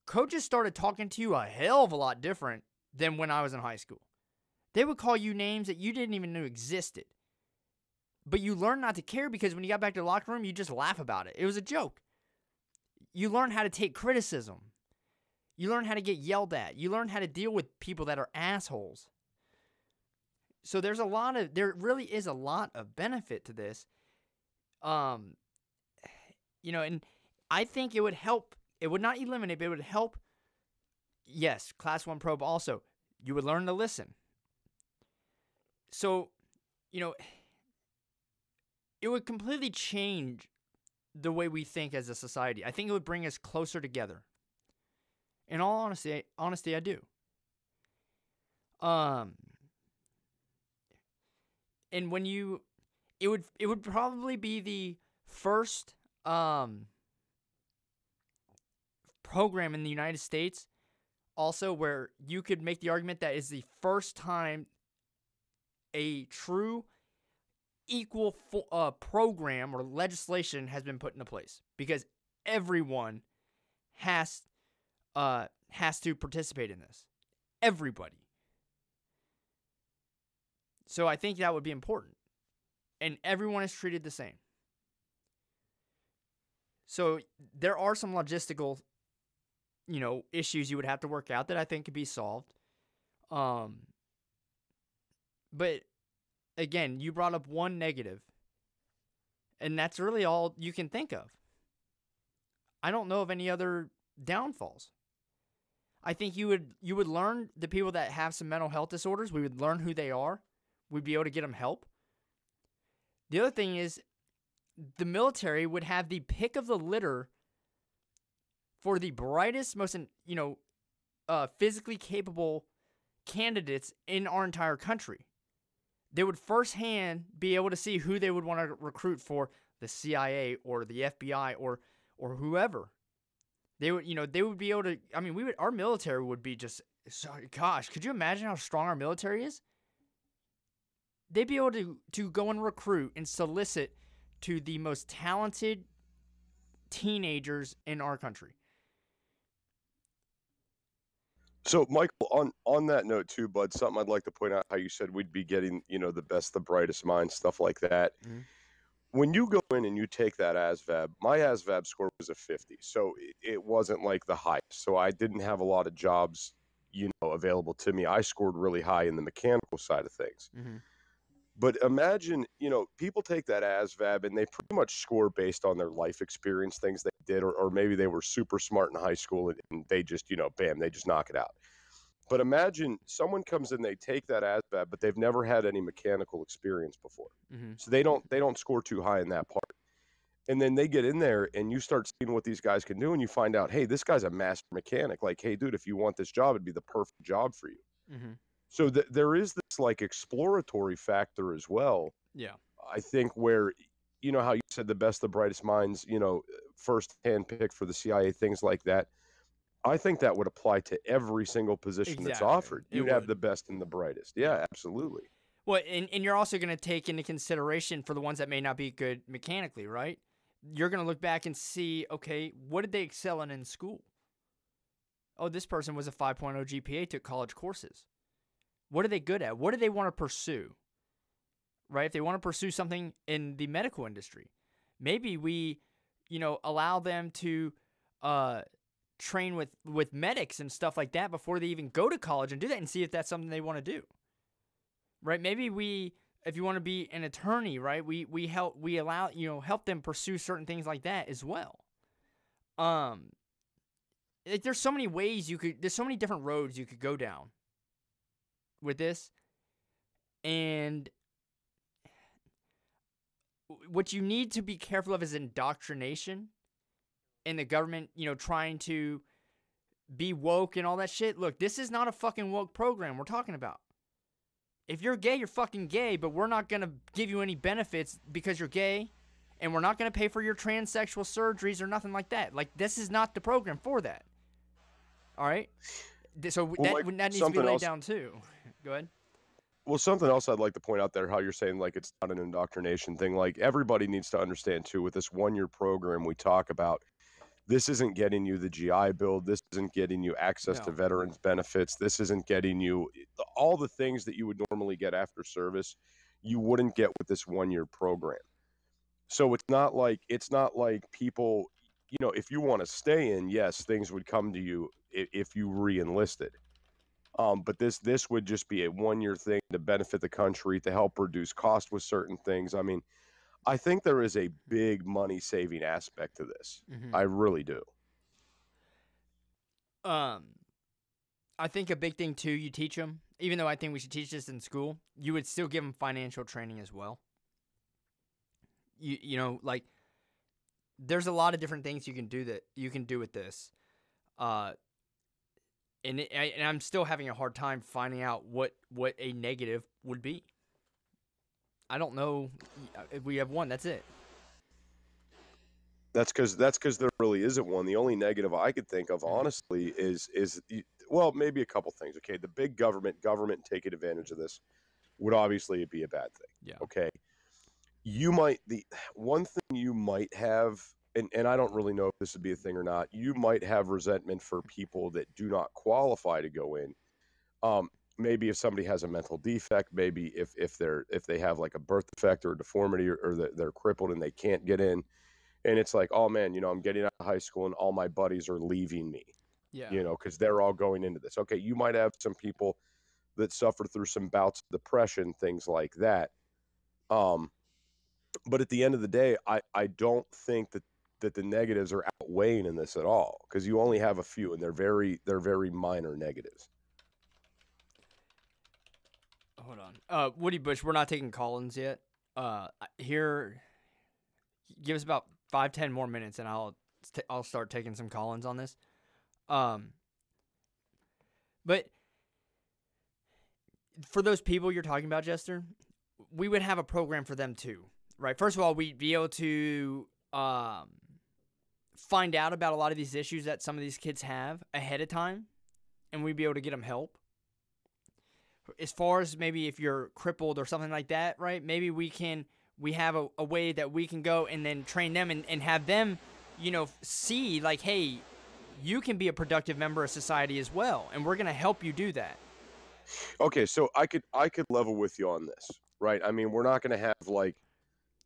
coaches started talking to you a hell of a lot different than when I was in high school. They would call you names that you didn't even know existed. But you learn not to care because when you got back to the locker room, you just laugh about it. It was a joke. You learn how to take criticism. You learn how to get yelled at. You learn how to deal with people that are assholes. So there really is a lot of benefit to this. And I think it would help. It would not eliminate, but it would help. Yes, Class 1 probe also. You would learn to listen. So, it would completely change the way we think as a society. I think it would bring us closer together. In all honesty, I do. And when it would probably be the first program in the United States also where you could make the argument that is the first time a true equal program or legislation has been put into place, because everyone has to participate in this. Everybody. So I think that would be important. And everyone is treated the same. So there are some logistical, issues you would have to work out that I think could be solved. But again, you brought up one negative, and that's really all you can think of. I don't know of any other downfalls. I think you would learn the people that have some mental health disorders. We would learn who they are. We'd be able to get them help. The other thing is the military would have the pick of the litter for the brightest, most, physically capable candidates in our entire country. They would firsthand be able to see who they would want to recruit for the CIA or the FBI or whoever. They would be able to, our military would be just, gosh, could you imagine how strong our military is? They'd be able to go and recruit and solicit to the most talented teenagers in our country. So, Michael, on that note too, bud, something I'd like to point out, how you said we'd be getting, the best, the brightest minds, stuff like that. Mm-hmm. When you go in and you take that ASVAB, my ASVAB score was a 50, so it wasn't like the highest. So I didn't have a lot of jobs, available to me. I scored really high in the mechanical side of things. Mm-hmm. But imagine, people take that ASVAB and they pretty much score based on their life experience, things they did, or maybe they were super smart in high school and they just, bam, they just knock it out. But imagine someone comes in, they take that ASVAB, but they've never had any mechanical experience before. Mm-hmm. So they don't score too high in that part. And then they get in there and you start seeing what these guys can do and you find out, hey, this guy's a master mechanic. Like, hey, dude, if you want this job, it'd be the perfect job for you. Mm-hmm. So there is this like exploratory factor as well. Yeah. I think where, how you said the best, the brightest minds, first hand pick for the CIA, things like that. I think that would apply to every single position that's offered. You'd have the best and the brightest. Yeah, absolutely. Well, and you're also going to take into consideration for the ones that may not be good mechanically, right? You're going to look back and see, okay, what did they excel in school? Oh, this person was a 5.0 GPA, took college courses. What are they good at? What do they want to pursue? Right? If they want to pursue something in the medical industry, maybe we, allow them to train with medics and stuff like that before they even go to college and do that and see if that's something they want to do. Right? Maybe if you want to be an attorney, right? We help them pursue certain things like that as well. There's so many ways there's so many different roads you could go down with this. And what you need to be careful of is indoctrination in the government, trying to be woke and all that shit. Look, this is not a fucking woke program we're talking about. If you're gay, you're fucking gay, but we're not going to give you any benefits because you're gay, and we're not going to pay for your transsexual surgeries or nothing like that. Like, this is not the program for that. All right? So Well, Mike, that needs to be something laid else. down too. Go ahead. Well, something else I'd like to point out there, how you're saying like it's not an indoctrination thing. Like everybody needs to understand too, with this 1 year program we talk about, this isn't getting you the GI Bill. This isn't getting you access to No. veterans benefits. This isn't getting you all the things that you would normally get after service. You wouldn't get with this 1 year program. So it's not like people, if you want to stay in, yes, things would come to you if you re-enlisted. But this would just be a 1 year thing to benefit the country, to help reduce cost with certain things. I mean, I think there is a big money saving aspect to this. Mm-hmm. I really do. I think a big thing too, you teach them, even though I think we should teach this in school, you would still give them financial training as well. You know, like, there's a lot of different things you can do with this. And I'm still having a hard time finding out what a negative would be. I don't know if we have one. That's it. That's because there really isn't one. The only negative I could think of, honestly, is well, maybe a couple things. Okay, the big government taking advantage of this would obviously be a bad thing. Yeah. Okay, the one thing you might have, and I don't really know if this would be a thing or not. You might have resentment for people that do not qualify to go in. Maybe if somebody has a mental defect, maybe if they have like a birth defect or a deformity, or they're crippled and they can't get in. And it's like, oh man, I'm getting out of high school and all my buddies are leaving me, Yeah. because they're all going into this. Okay, you might have some people that suffer through some bouts of depression, things like that. But at the end of the day, I don't think that the negatives are outweighing in this at all, because you only have a few, and they're very minor negatives. Hold on. Woody Bush, we're not taking call-ins yet. Here, give us about 5-10 more minutes, and I'll start taking some call-ins on this. But for those people you're talking about, Jester, we would have a program for them too, right? First of all, we'd be able to find out about a lot of these issues that some of these kids have ahead of time, and we'd be able to get them help. As far as maybe if you're crippled or something like that, right? Maybe we have a way that we can go and then train them and have them, see like, hey, you can be a productive member of society as well, and we're going to help you do that. Okay, so I could level with you on this, right? I mean, we're not going to have like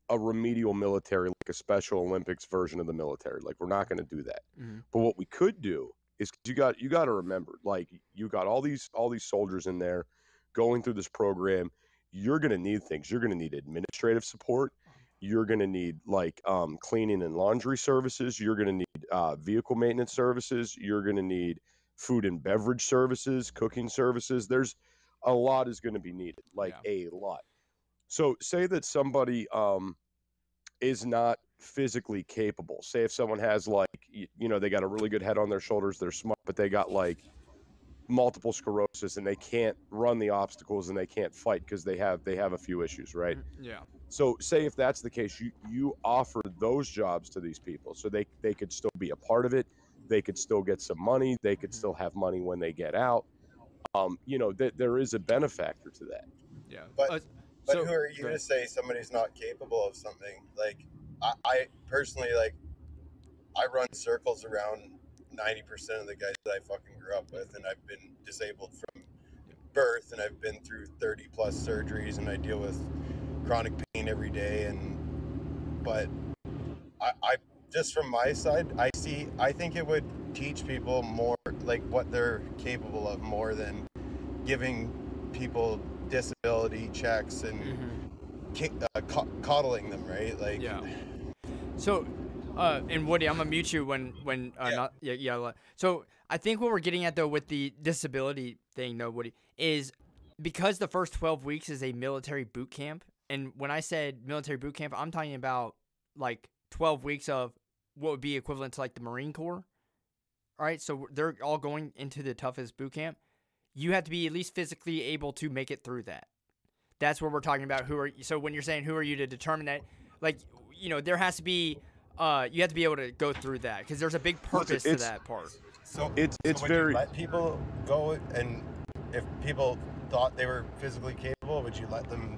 a remedial military, like a Special Olympics version of the military. Like, we're not going to do that. Mm-hmm. But what we could do is, you got to remember, like, you got all these soldiers in there going through this program. You're going to need things. You're going to need administrative support. You're going to need like cleaning and laundry services. You're going to need vehicle maintenance services. You're going to need food and beverage services, cooking services. There's a lot is going to be needed, like a lot. So say that somebody is not physically capable. Say if someone has like, they got a really good head on their shoulders, they're smart, but they got like multiple sclerosis and they can't run the obstacles and they can't fight because they have a few issues, right? Yeah. So say if that's the case, you offer those jobs to these people so they could still be a part of it. They could still get some money. They could still have money when they get out. There is a benefactor to that. Yeah. But who are you to say somebody's not capable of something? Like, I personally, like, I run circles around 90% of the guys that I fucking grew up with, and I've been disabled from birth, and I've been through 30 plus surgeries, and I deal with chronic pain every day. But I just from my side, I think it would teach people more, like, what they're capable of, more than giving people disability checks and coddling them, right? Like, yeah. So, and Woody, I'm gonna mute you when So I think what we're getting at though with the disability thing though, Woody, is because the first 12 weeks is a military boot camp, and when I said military boot camp, I'm talking about like 12 weeks of what would be equivalent to like the Marine Corps. All right, so they're all going into the toughest boot camp. You have to be at least physically able to make it through that. That's where we're talking about so when you're saying who are you to determine that, like, there has to be, you have to be able to go through that because there's a big purpose to that part. So it's would very. you let people go, and if people thought they were physically capable, would you let them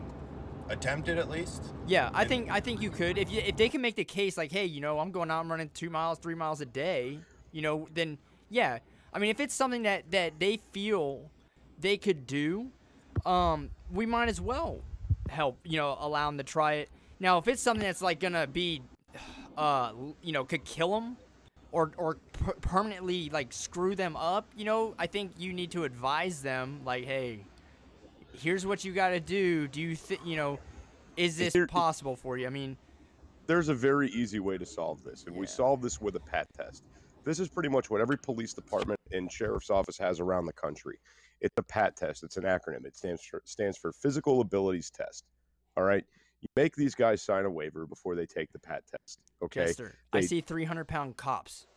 attempt it at least? Yeah, I think you could if they can make the case like, hey, I'm going out and running 2 miles, 3 miles a day, then yeah. I mean, if it's something that they feel they could do, we might as well help, allow them to try it. Now, if it's something that's like gonna be, could kill them or permanently like screw them up, I think you need to advise them like, hey, here's what you got to do. Do you think, is this possible for you? I mean, there's a very easy way to solve this, and we solve this with a PAT test. This is pretty much what every police department and sheriff's office has around the country. It's a PAT test. It's an acronym. It stands for Physical Abilities Test. All right? You make these guys sign a waiver before they take the PAT test. Okay? Jester, I see 300-pound cops.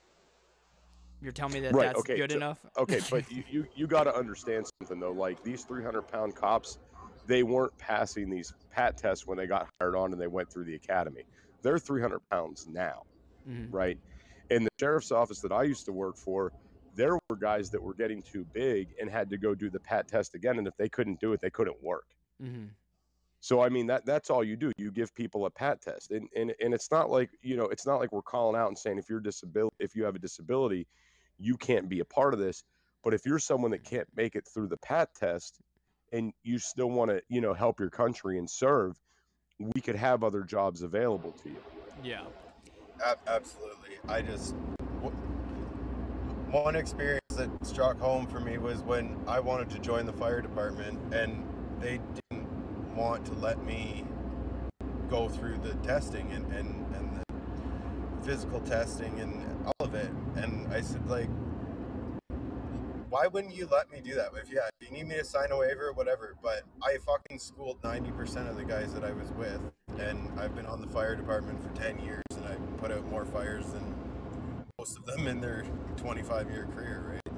You're telling me that that's good enough? Okay, but you got to understand something, though. Like, these 300-pound cops, they weren't passing these PAT tests when they got hired on and they went through the academy. They're 300 pounds now, right? In the sheriff's office that I used to work for, there were guys that were getting too big and had to go do the PAT test again, and if they couldn't do it, they couldn't work. So I mean, that's all you do. You give people a PAT test, and it's not like, it's not like we're calling out and saying if you have a disability, you can't be a part of this. But if you're someone that can't make it through the PAT test and you still want to, help your country and serve, we could have other jobs available to you. Yeah. Absolutely. One experience that struck home for me was when I wanted to join the fire department, and they didn't want to let me go through the testing and the physical testing and all of it. And I said, like, why wouldn't you let me do that? If you need me to sign a waiver, whatever. But I fucking schooled 90% of the guys that I was with, and I've been on the fire department for 10 years, and I put out more fires than most of them in their 25-year career, right?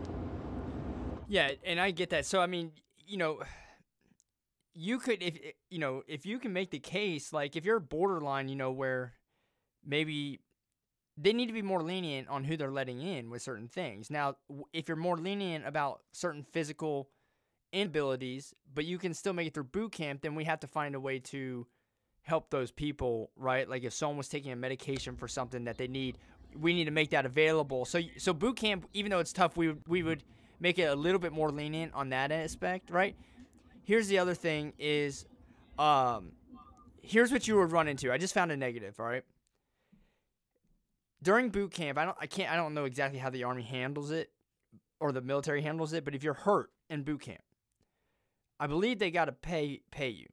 Yeah, and I get that. So I mean, you could, if you can make the case, like if you're borderline, where maybe they need to be more lenient on who they're letting in with certain things. Now, if you're more lenient about certain physical inabilities, but you can still make it through boot camp, then we have to find a way to help those people, right? Like if someone was taking a medication for something that they need, we need to make that available. So boot camp, even though it's tough, we would make it a little bit more lenient on that aspect, right? Here's the other thing is, here's what you would run into. I just found a negative, all right? During boot camp, I don't know exactly how the Army handles it or the military handles it, but if you're hurt in boot camp, I believe they got to pay you.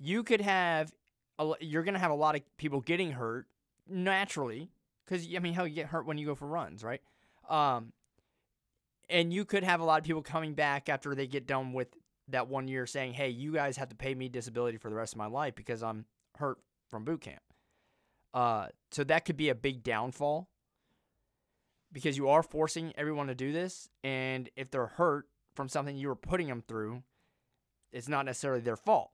You're going to have a lot of people getting hurt naturally because, I mean, hell, you get hurt when you go for runs, right? And you could have a lot of people coming back after they get done with that 1 year saying, hey, you guys have to pay me disability for the rest of my life because I'm hurt from boot camp. So that could be a big downfall because you are forcing everyone to do this. And if they're hurt from something you were putting them through, it's not necessarily their fault.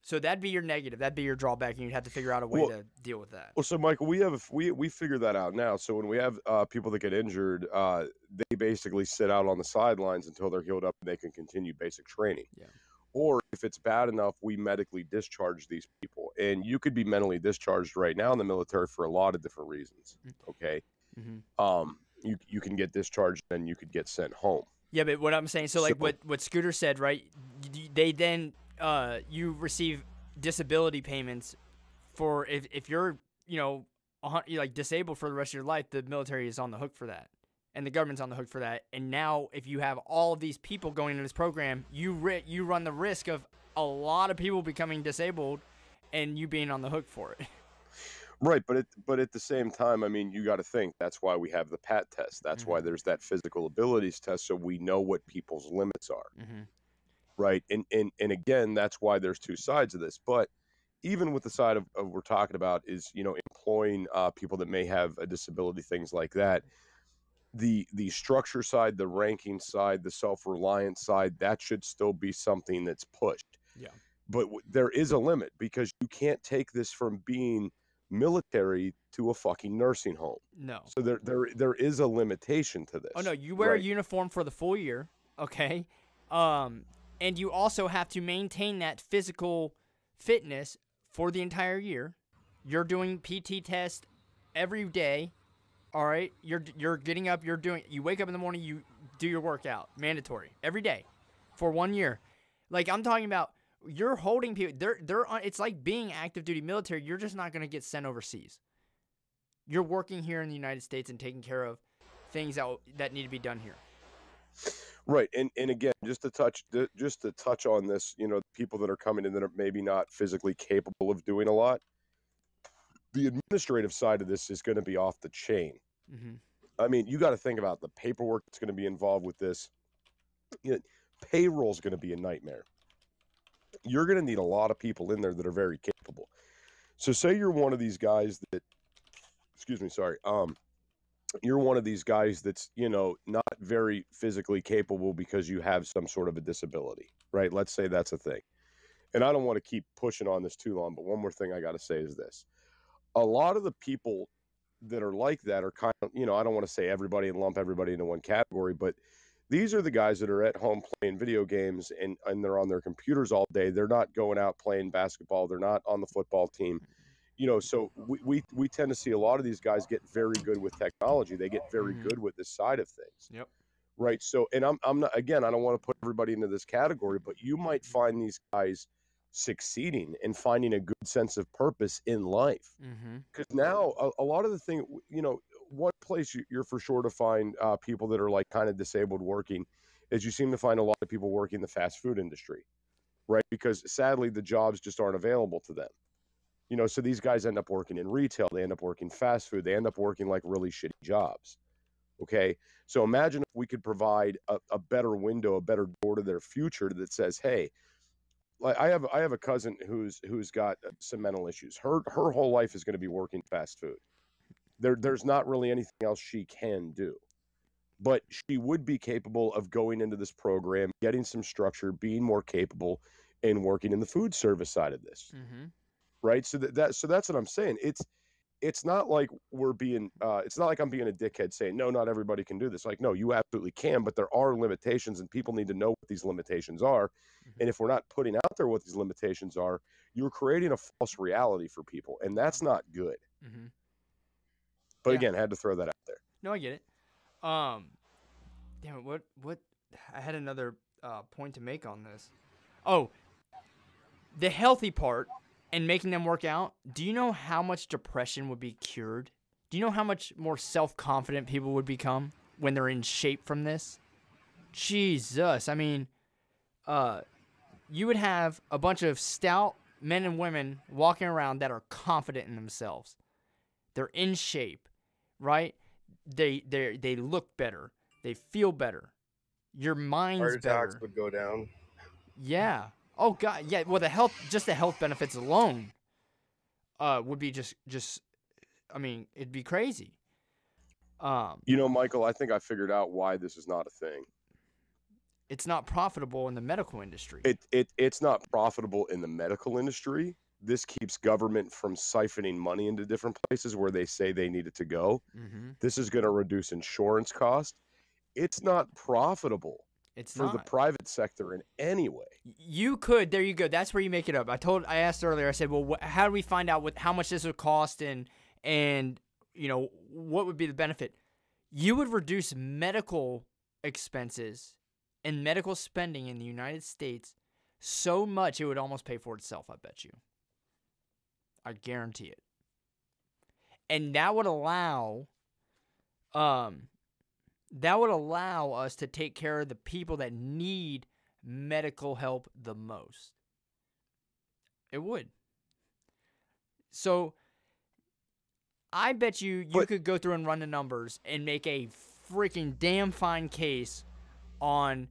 So that'd be your negative. That'd be your drawback, and you'd have to figure out a way to deal with that. Well, so Michael, we figured that out now. So when we have people that get injured, they basically sit out on the sidelines until they're healed up and they can continue basic training. Yeah. Or if it's bad enough, we medically discharge these people. And you could be mentally discharged right now in the military for a lot of different reasons. Okay. You can get discharged and you could get sent home. Yeah, but what I'm saying, so like what Scooter said, right? They then you receive disability payments for if you're like disabled for the rest of your life. The military is on the hook for that, and the government's on the hook for that. And now, if you have all of these people going into this program, you run the risk of a lot of people becoming disabled, and you being on the hook for it. Right, but at the same time, I mean, you got to think that's why we have the PAT test. That's why there's that physical abilities test, so we know what people's limits are. Right, and again, that's why there's two sides of this. But even with the side of we're talking about is employing people that may have a disability, things like that. The structure side, the ranking side, the self-reliance side, that should still be something that's pushed. Yeah. But there is a limit because you can't take this from being military to a fucking nursing home. No. So there is a limitation to this. Oh no, you wear a uniform for the full year, okay? And you also have to maintain that physical fitness for the entire year. You're doing PT tests every day. All right? You're getting up, you wake up in the morning, you do your workout, mandatory, every day for 1 year. Like I'm talking about you're holding people they're on, it's like being active duty military. You're just not going to get sent overseas. You're working here in the United States and taking care of things that need to be done here. Right, and again, just to touch on this, people that are coming in that are maybe not physically capable of doing a lot. The administrative side of this is going to be off the chain. Mm-hmm. I mean, you got to think about the paperwork that's going to be involved with this. Payroll is going to be a nightmare. You're going to need a lot of people in there that are very capable. So, say you're one of these guys that, you're one of these guys that's, not very physically capable because you have some sort of a disability, right? Let's say that's a thing. And I don't want to keep pushing on this too long, but one more thing I got to say is this. A lot of the people that are like that are kind of, I don't want to say everybody and lump everybody into one category, but these are the guys that are at home playing video games and they're on their computers all day. They're not going out playing basketball. They're not on the football team. So we tend to see a lot of these guys get very good with technology. They get very good with this side of things. Yep. Right. So, and I'm not, again, I don't want to put everybody into this category, but you might find these guys succeeding and finding a good sense of purpose in life. Because now a lot of the thing, one place you're for sure to find people that are like kind of disabled working is you seem to find a lot of people working in the fast food industry, right? Because sadly, the jobs just aren't available to them. So these guys end up working in retail. They end up working fast food. They end up working like really shitty jobs. Okay. So imagine if we could provide a better window, a better door to their future that says, hey, like I have a cousin who's got some mental issues. Her whole life is going to be working fast food. There's not really anything else she can do. But she would be capable of going into this program, getting some structure, being more capable, and working in the food service side of this. Right. So that's what I'm saying. It's not like it's not like I'm being a dickhead saying, no, not everybody can do this. Like, no, you absolutely can, but there are limitations and people need to know what these limitations are. And if we're not putting out there what these limitations are, you're creating a false reality for people. And that's not good. But again, I had to throw that out there. No, I get it. Damn it, what, I had another point to make on this. Oh, the healthy part and making them work out, do you know how much depression would be cured? Do you know how much more self-confident people would become when they're in shape from this? Jesus. I mean, you would have a bunch of stout men and women walking around that are confident in themselves. They're in shape, right? They look better. They feel better. Your mind's Heart attacks better. would go down. Yeah. Oh God. Yeah. Well, the health benefits alone, would be just. I mean, it'd be crazy. Michael, I think I figured out why this is not a thing. It's not profitable in the medical industry. It's not profitable in the medical industry. This keeps government from siphoning money into different places where they say they need it to go. This is going to reduce insurance costs. It's not profitable. For the private sector in any way. There you go. That's where you make it up. I asked earlier, I said, well, how do we find out how much this would cost and what would be the benefit? You would reduce medical expenses and medical spending in the United States so much it would almost pay for itself, I bet you. I guarantee it. And that would allow us to take care of the people that need medical help the most. It would. So I bet you could go through and run the numbers and make a freaking damn fine case on,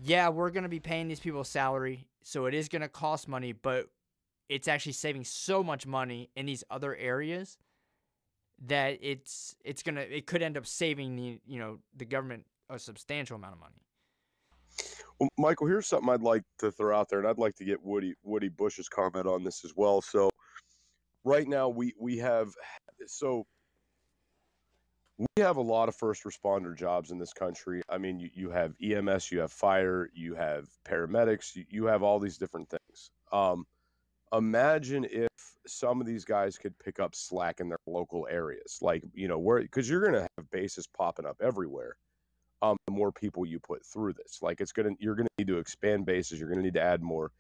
yeah, we're going to be paying these people a salary, so it is going to cost money, but it's actually saving so much money in these other areas that it could end up saving the government a substantial amount of money. Well, Michael, here's something I'd like to throw out there, and I'd like to get Woody Bush's comment on this as well. So right now we have a lot of first responder jobs in this country. I mean, you have EMS, you have fire, you have paramedics, you have all these different things. Imagine if some of these guys could pick up slack in their local areas, like, where, because you're going to have bases popping up everywhere. The more people you put through this, like, you're going to need to expand bases. You're going to need to add more.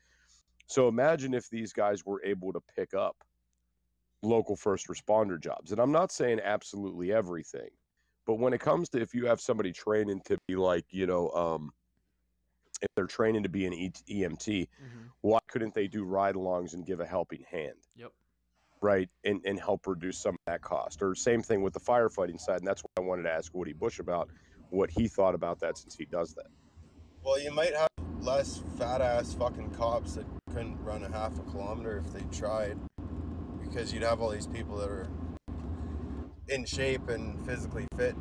So imagine if these guys were able to pick up local first responder jobs. And I'm not saying absolutely everything, but when it comes to, if you have somebody training to be like, if they're training to be an EMT, why couldn't they do ride-alongs and give a helping hand? Yep. Right, and help reduce some of that cost. Or same thing with the firefighting side, and that's what I wanted to ask Woody Bush about, what he thought about that, since he does that. Well, you might have less fat-ass fucking cops that couldn't run a half a kilometer if they tried, because you'd have all these people that are in shape and physically fit,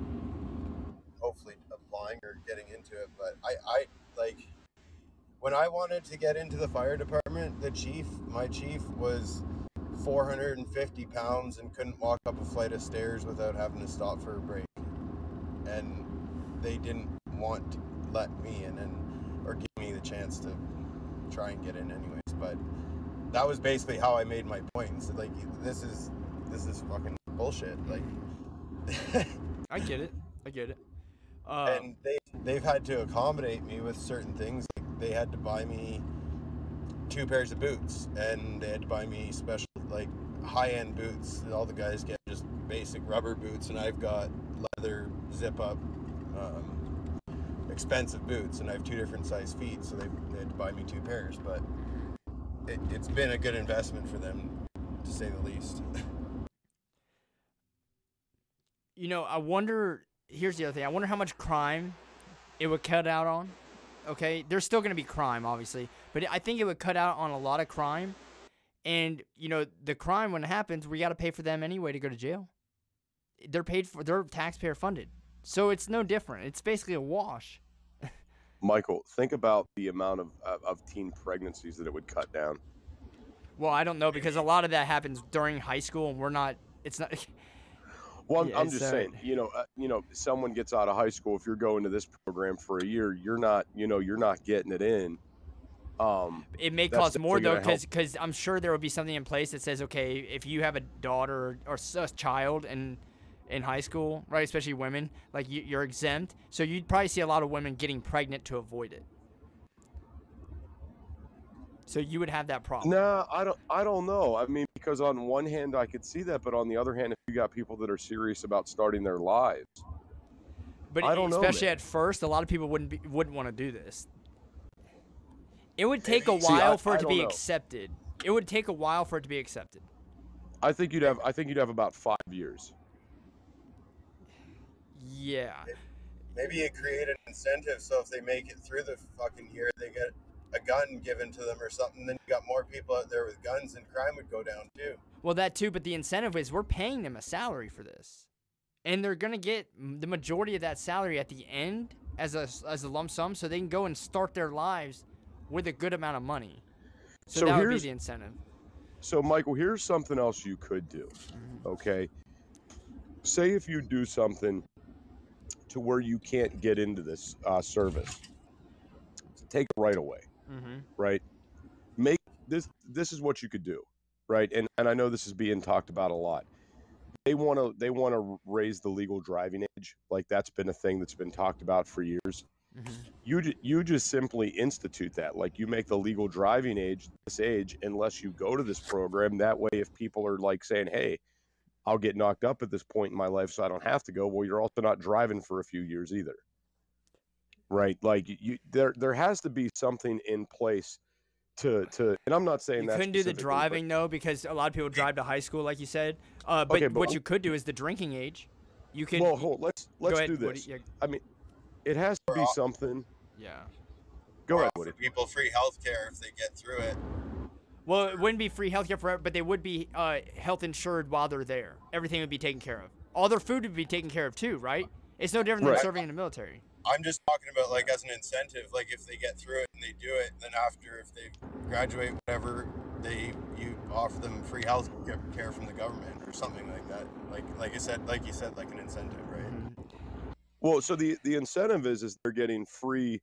hopefully applying or getting into it. But I like, when I wanted to get into the fire department, my chief was 450 pounds and couldn't walk up a flight of stairs without having to stop for a break. And they didn't want to let me in, or give me the chance to try and get in anyways. But that was basically how I made my point. So, like, this is fucking bullshit. Like, I get it. and they've had to accommodate me with certain things. Like, they had to buy me 2 pairs of boots, and they had to buy me special, like, high-end boots. All the guys get just basic rubber boots, and I've got leather zip-up, expensive boots, and I have 2 different size feet, so they had to buy me 2 pairs. But it's been a good investment for them, to say the least. I wonder, here's the other thing. I wonder how much crime it would cut out on. Okay, there's still going to be crime, obviously, but I think it would cut out on a lot of crime. And, the crime, when it happens, we got to pay for them anyway to go to jail. They're taxpayer funded. So it's no different. It's basically a wash. Michael, think about the amount of teen pregnancies that it would cut down. Well, I don't know, because a lot of that happens during high school, and it's not. Well, I'm just saying, someone gets out of high school. If you're going to this program for a year, you're not getting it in. It may cost more, though, because I'm sure there will be something in place that says, okay, if you have a daughter or a child in high school, right, especially women, like, you're exempt. So you'd probably see a lot of women getting pregnant to avoid it. So you would have that problem. No, I don't know. I mean, because on one hand I could see that, but on the other hand, if you got people that are serious about starting their lives, but I don't know, especially at first, a lot of people wouldn't want to do this. It would take a while for it to be accepted. It would take a while for it to be accepted. I think you'd have about 5 years. Yeah. Maybe you create an incentive, so if they make it through the fucking year, they get a gun given to them or something. Then you got more people out there with guns, and crime would go down too. Well, that too, but the incentive is we're paying them a salary for this, and they're gonna get the majority of that salary at the end as a lump sum, so they can go and start their lives with a good amount of money. So that would be the incentive. So, Michael, here's something else you could do. Okay, say if you do something to where you can't get into this service, take it right away. Right? Make this is what you could do, right? And I know this is being talked about a lot. They want to raise the legal driving age. Like, that's been a thing that's been talked about for years. You just simply institute that. Like, you make the legal driving age this age, unless you go to this program. That way, if people are like saying, hey, I'll get knocked up at this point in my life, so I don't have to go, well, you're also not driving for a few years either. Right? Like, there has to be something in place to and I'm not saying you couldn't do the driving, though, because a lot of people drive to high school, like you said. But what you could do is the drinking age. You could. Well, let's do this. I mean, it has to be something. Yeah. Go ahead, Woody. People free health care if they get through it. Well, it wouldn't be free health care forever, but they would be health insured while they're there. Everything would be taken care of. All their food would be taken care of too, right? It's no different than serving in the military. I'm just talking about like as an incentive, like if they get through it and they do it, then after if they graduate, whatever, you offer them free health care from the government or something like that. Like you said, like an incentive, right? Well, so the incentive is they're getting free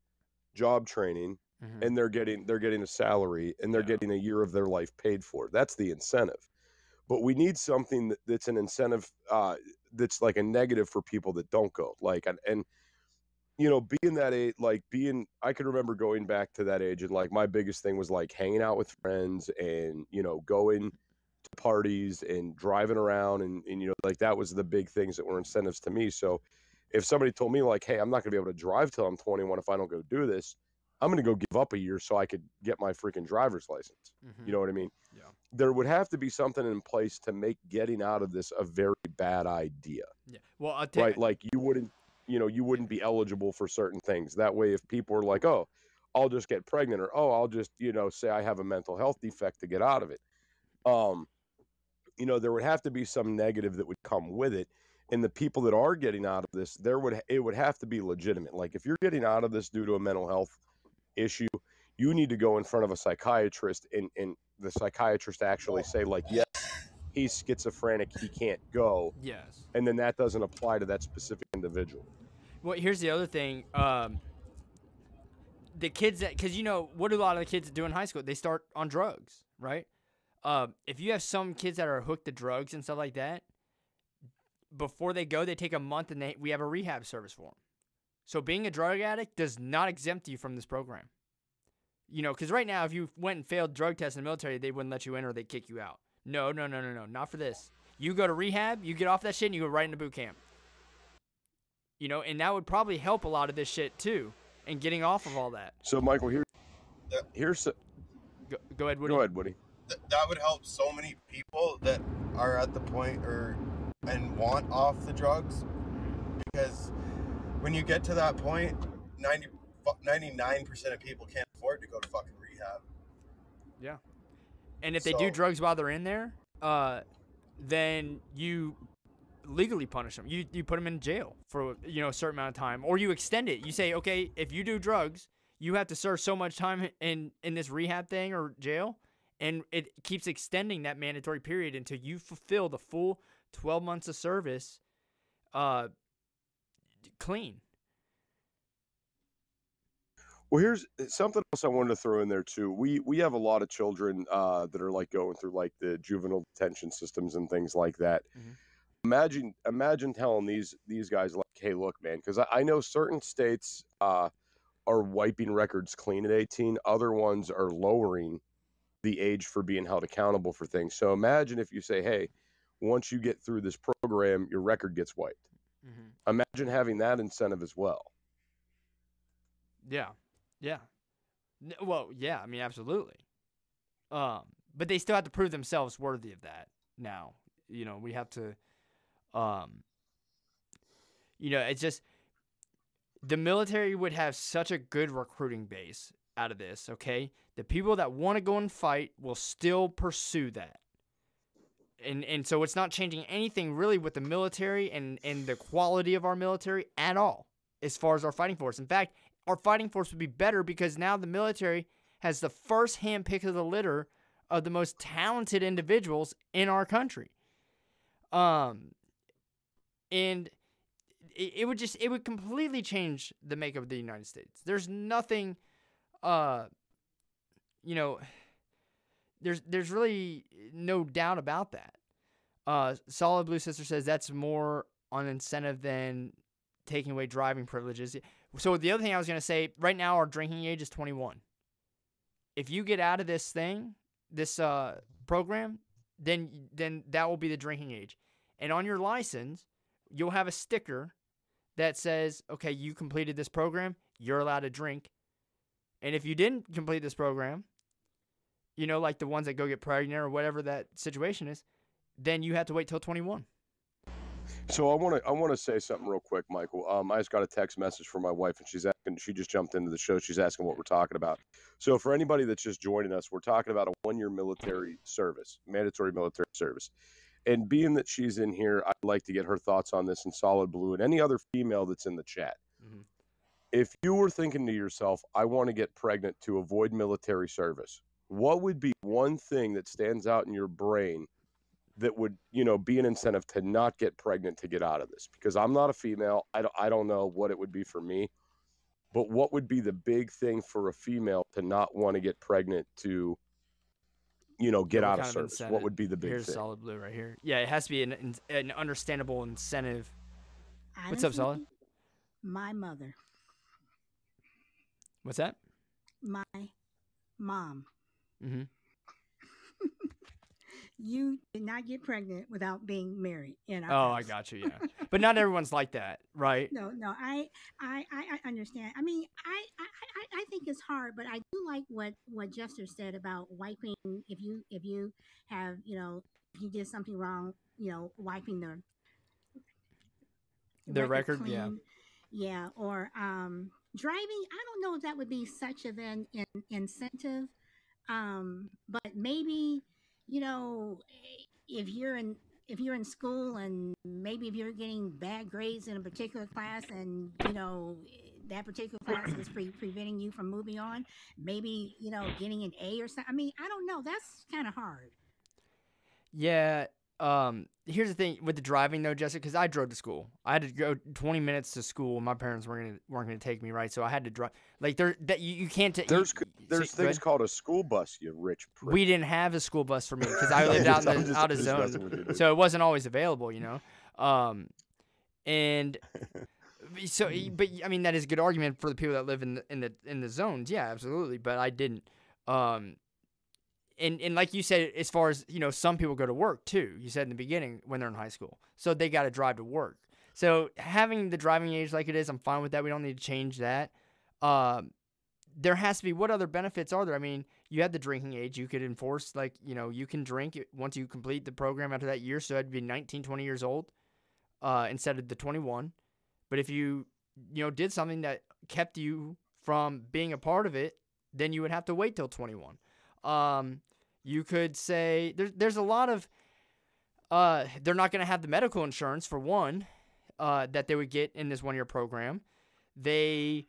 job training, and they're getting a salary, and they're getting a year of their life paid for. That's the incentive. But we need something that's an incentive that's like a negative for people that don't go. Like and you know, being that age, I could remember going back to that age, and like my biggest thing was like hanging out with friends and, you know, going to parties and driving around and you know, like that was the big things that were incentives to me. So if somebody told me like, hey, I'm not gonna be able to drive till I'm 21 if I don't go do this, I'm gonna go give up a year so I could get my freaking driver's license. You know what I mean? Yeah. There would have to be something in place to make getting out of this a very bad idea. Yeah. Well, Right? Like you wouldn't be eligible for certain things. That way, if people are like, oh, I'll just get pregnant, or oh, I'll just, you know, say I have a mental health defect to get out of it. You know, there would have to be some negative that would come with it. And the people that are getting out of this, it would have to be legitimate. Like if you're getting out of this due to a mental health issue, you need to go in front of a psychiatrist and the psychiatrist actually say like, yes, he's schizophrenic, he can't go. Yes. And then that doesn't apply to that specific individual. Well, here's the other thing. The kids because you know, what do a lot of the kids do in high school? They start on drugs, right? If you have some kids that are hooked to drugs and stuff like that, before they go, they take a month and we have a rehab service for them. So being a drug addict does not exempt you from this program. You know, because right now, if you went and failed drug tests in the military, they wouldn't let you in or they'd kick you out. No, not for this. You go to rehab, you get off that shit, and you go right into boot camp. You know, and that would probably help a lot of this shit too, and getting off of all that. So, Michael, here's go ahead, Woody. Go ahead, Woody. That would help so many people that are at the point and want off the drugs, because when you get to that point, 99% of people can't afford to go to fucking rehab. Yeah. And if they do drugs while they're in there, then you legally punish them. You put them in jail for, you know, a certain amount of time, or you extend it. You say, okay, if you do drugs, you have to serve so much time in this rehab thing or jail, and it keeps extending that mandatory period until you fulfill the full 12 months of service clean. Well, here's something else I wanted to throw in there too. We have a lot of children that are like going through like the juvenile detention systems and things like that. Imagine telling these guys like, hey, look, man, because I know certain states are wiping records clean at 18. Other ones are lowering the age for being held accountable for things. So imagine if you say, hey, once you get through this program, your record gets wiped. Imagine having that incentive as well. Yeah. Well, yeah, I mean, absolutely. But they still have to prove themselves worthy of that now. You know, we have to, you know, it's just, the military would have such a good recruiting base out of this, okay? The people that want to go and fight will still pursue that. And so it's not changing anything really with the military and the quality of our military at all as far as our fighting force. In fact, our fighting force would be better because now the military has the first hand pick of the litter of the most talented individuals in our country. And it would completely change the makeup of the United States. There's nothing, you know, there's really no doubt about that. Solid Blue Sister says that's more on incentive than taking away driving privileges. So the other thing I was going to say, right now our drinking age is 21. If you get out of this program, then that will be the drinking age. And on your license, you'll have a sticker that says, okay, you completed this program, you're allowed to drink. And if you didn't complete this program, you know, like the ones that go get pregnant or whatever that situation is, then you have to wait till 21. So I want to say something real quick, Michael. I just got a text message from my wife, and she's asking. She just jumped into the show. She's asking what we're talking about. So for anybody that's just joining us, we're talking about a 1-year military service, mandatory military service. And being that she's in here, I'd like to get her thoughts on this in Solid Blue and any other female that's in the chat. if you were thinking to yourself, I want to get pregnant to avoid military service, what would be one thing that stands out in your brain that would, be an incentive to not get pregnant to get out of this? Because I'm not a female. I don't know what it would be for me, but what would be the big thing for a female to not want to get pregnant to, Yeah, get what out of kind of service? incentive? What would be the big Here's thing? solid blue right here. Yeah, it has to be an understandable incentive. What's up, Honestly, solid? my mother, What's that? my mom, Mm-hmm. you did not get pregnant without being married in our Oh, I house. got you. Yeah, but not everyone's like that, right? No, no, I understand. I mean, I think it's hard, but I do like what Jester said about wiping. If you have, if you did something wrong, wiping the The record record, yeah. clean. Yeah, or driving. I don't know if that would be such of an incentive. But maybe, you know, if you're in school and maybe if you're getting bad grades in a particular class and that particular class is preventing you from moving on, maybe getting an A or something. I mean, I don't know. That's kind of hard. Yeah. Here's the thing with the driving though, Jessica, because I drove to school. I had to go 20 minutes to school. My parents weren't gonna take me, right? So I had to drive. Like you can't take. There's go things ahead. called a school bus, you rich prick. We didn't have a school bus for me because I lived out I'm in just- out of I'm just messing zone, with you, dude. so it wasn't always available, And so, but I mean that is a good argument for the people that live in the zones. Yeah, absolutely. But I didn't. And like you said, as far as some people go to work too. You said in the beginning when they're in high school, so they got to drive to work. So having the driving age like it is, I'm fine with that. We don't need to change that. There has to be, what other benefits are there? I mean, you had the drinking age. You could enforce you can drink once you complete the program after that year. So that'd be 19, 20 years old instead of the 21. But if you did something that kept you from being a part of it, then you would have to wait till 21. You could say there's a lot of they're not going to have the medical insurance for one that they would get in this 1 year program. They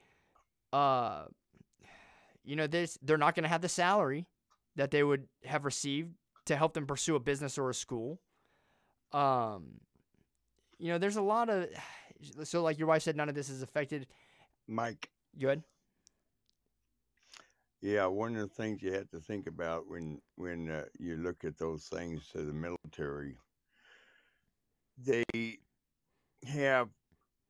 they're not going to have the salary that they would have received to help them pursue a business or a school. There's a lot of, so like your wife said, none of this is affected. Mike. Good. Yeah, one of the things you have to think about when you look at those things to the military, they have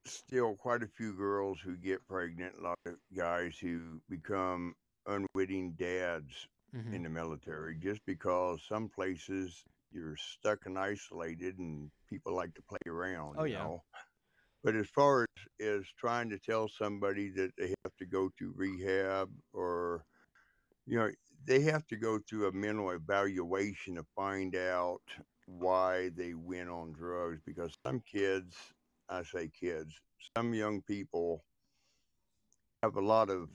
still quite a few girls who get pregnant, a lot of guys who become unwitting dads in the military just because some places you're stuck and isolated and people like to play around. Oh, you yeah. know? But as far as trying to tell somebody that they have to go to rehab or they have to go through a mental evaluation to find out why they went on drugs. Because some kids, I say kids, some young people have a lot of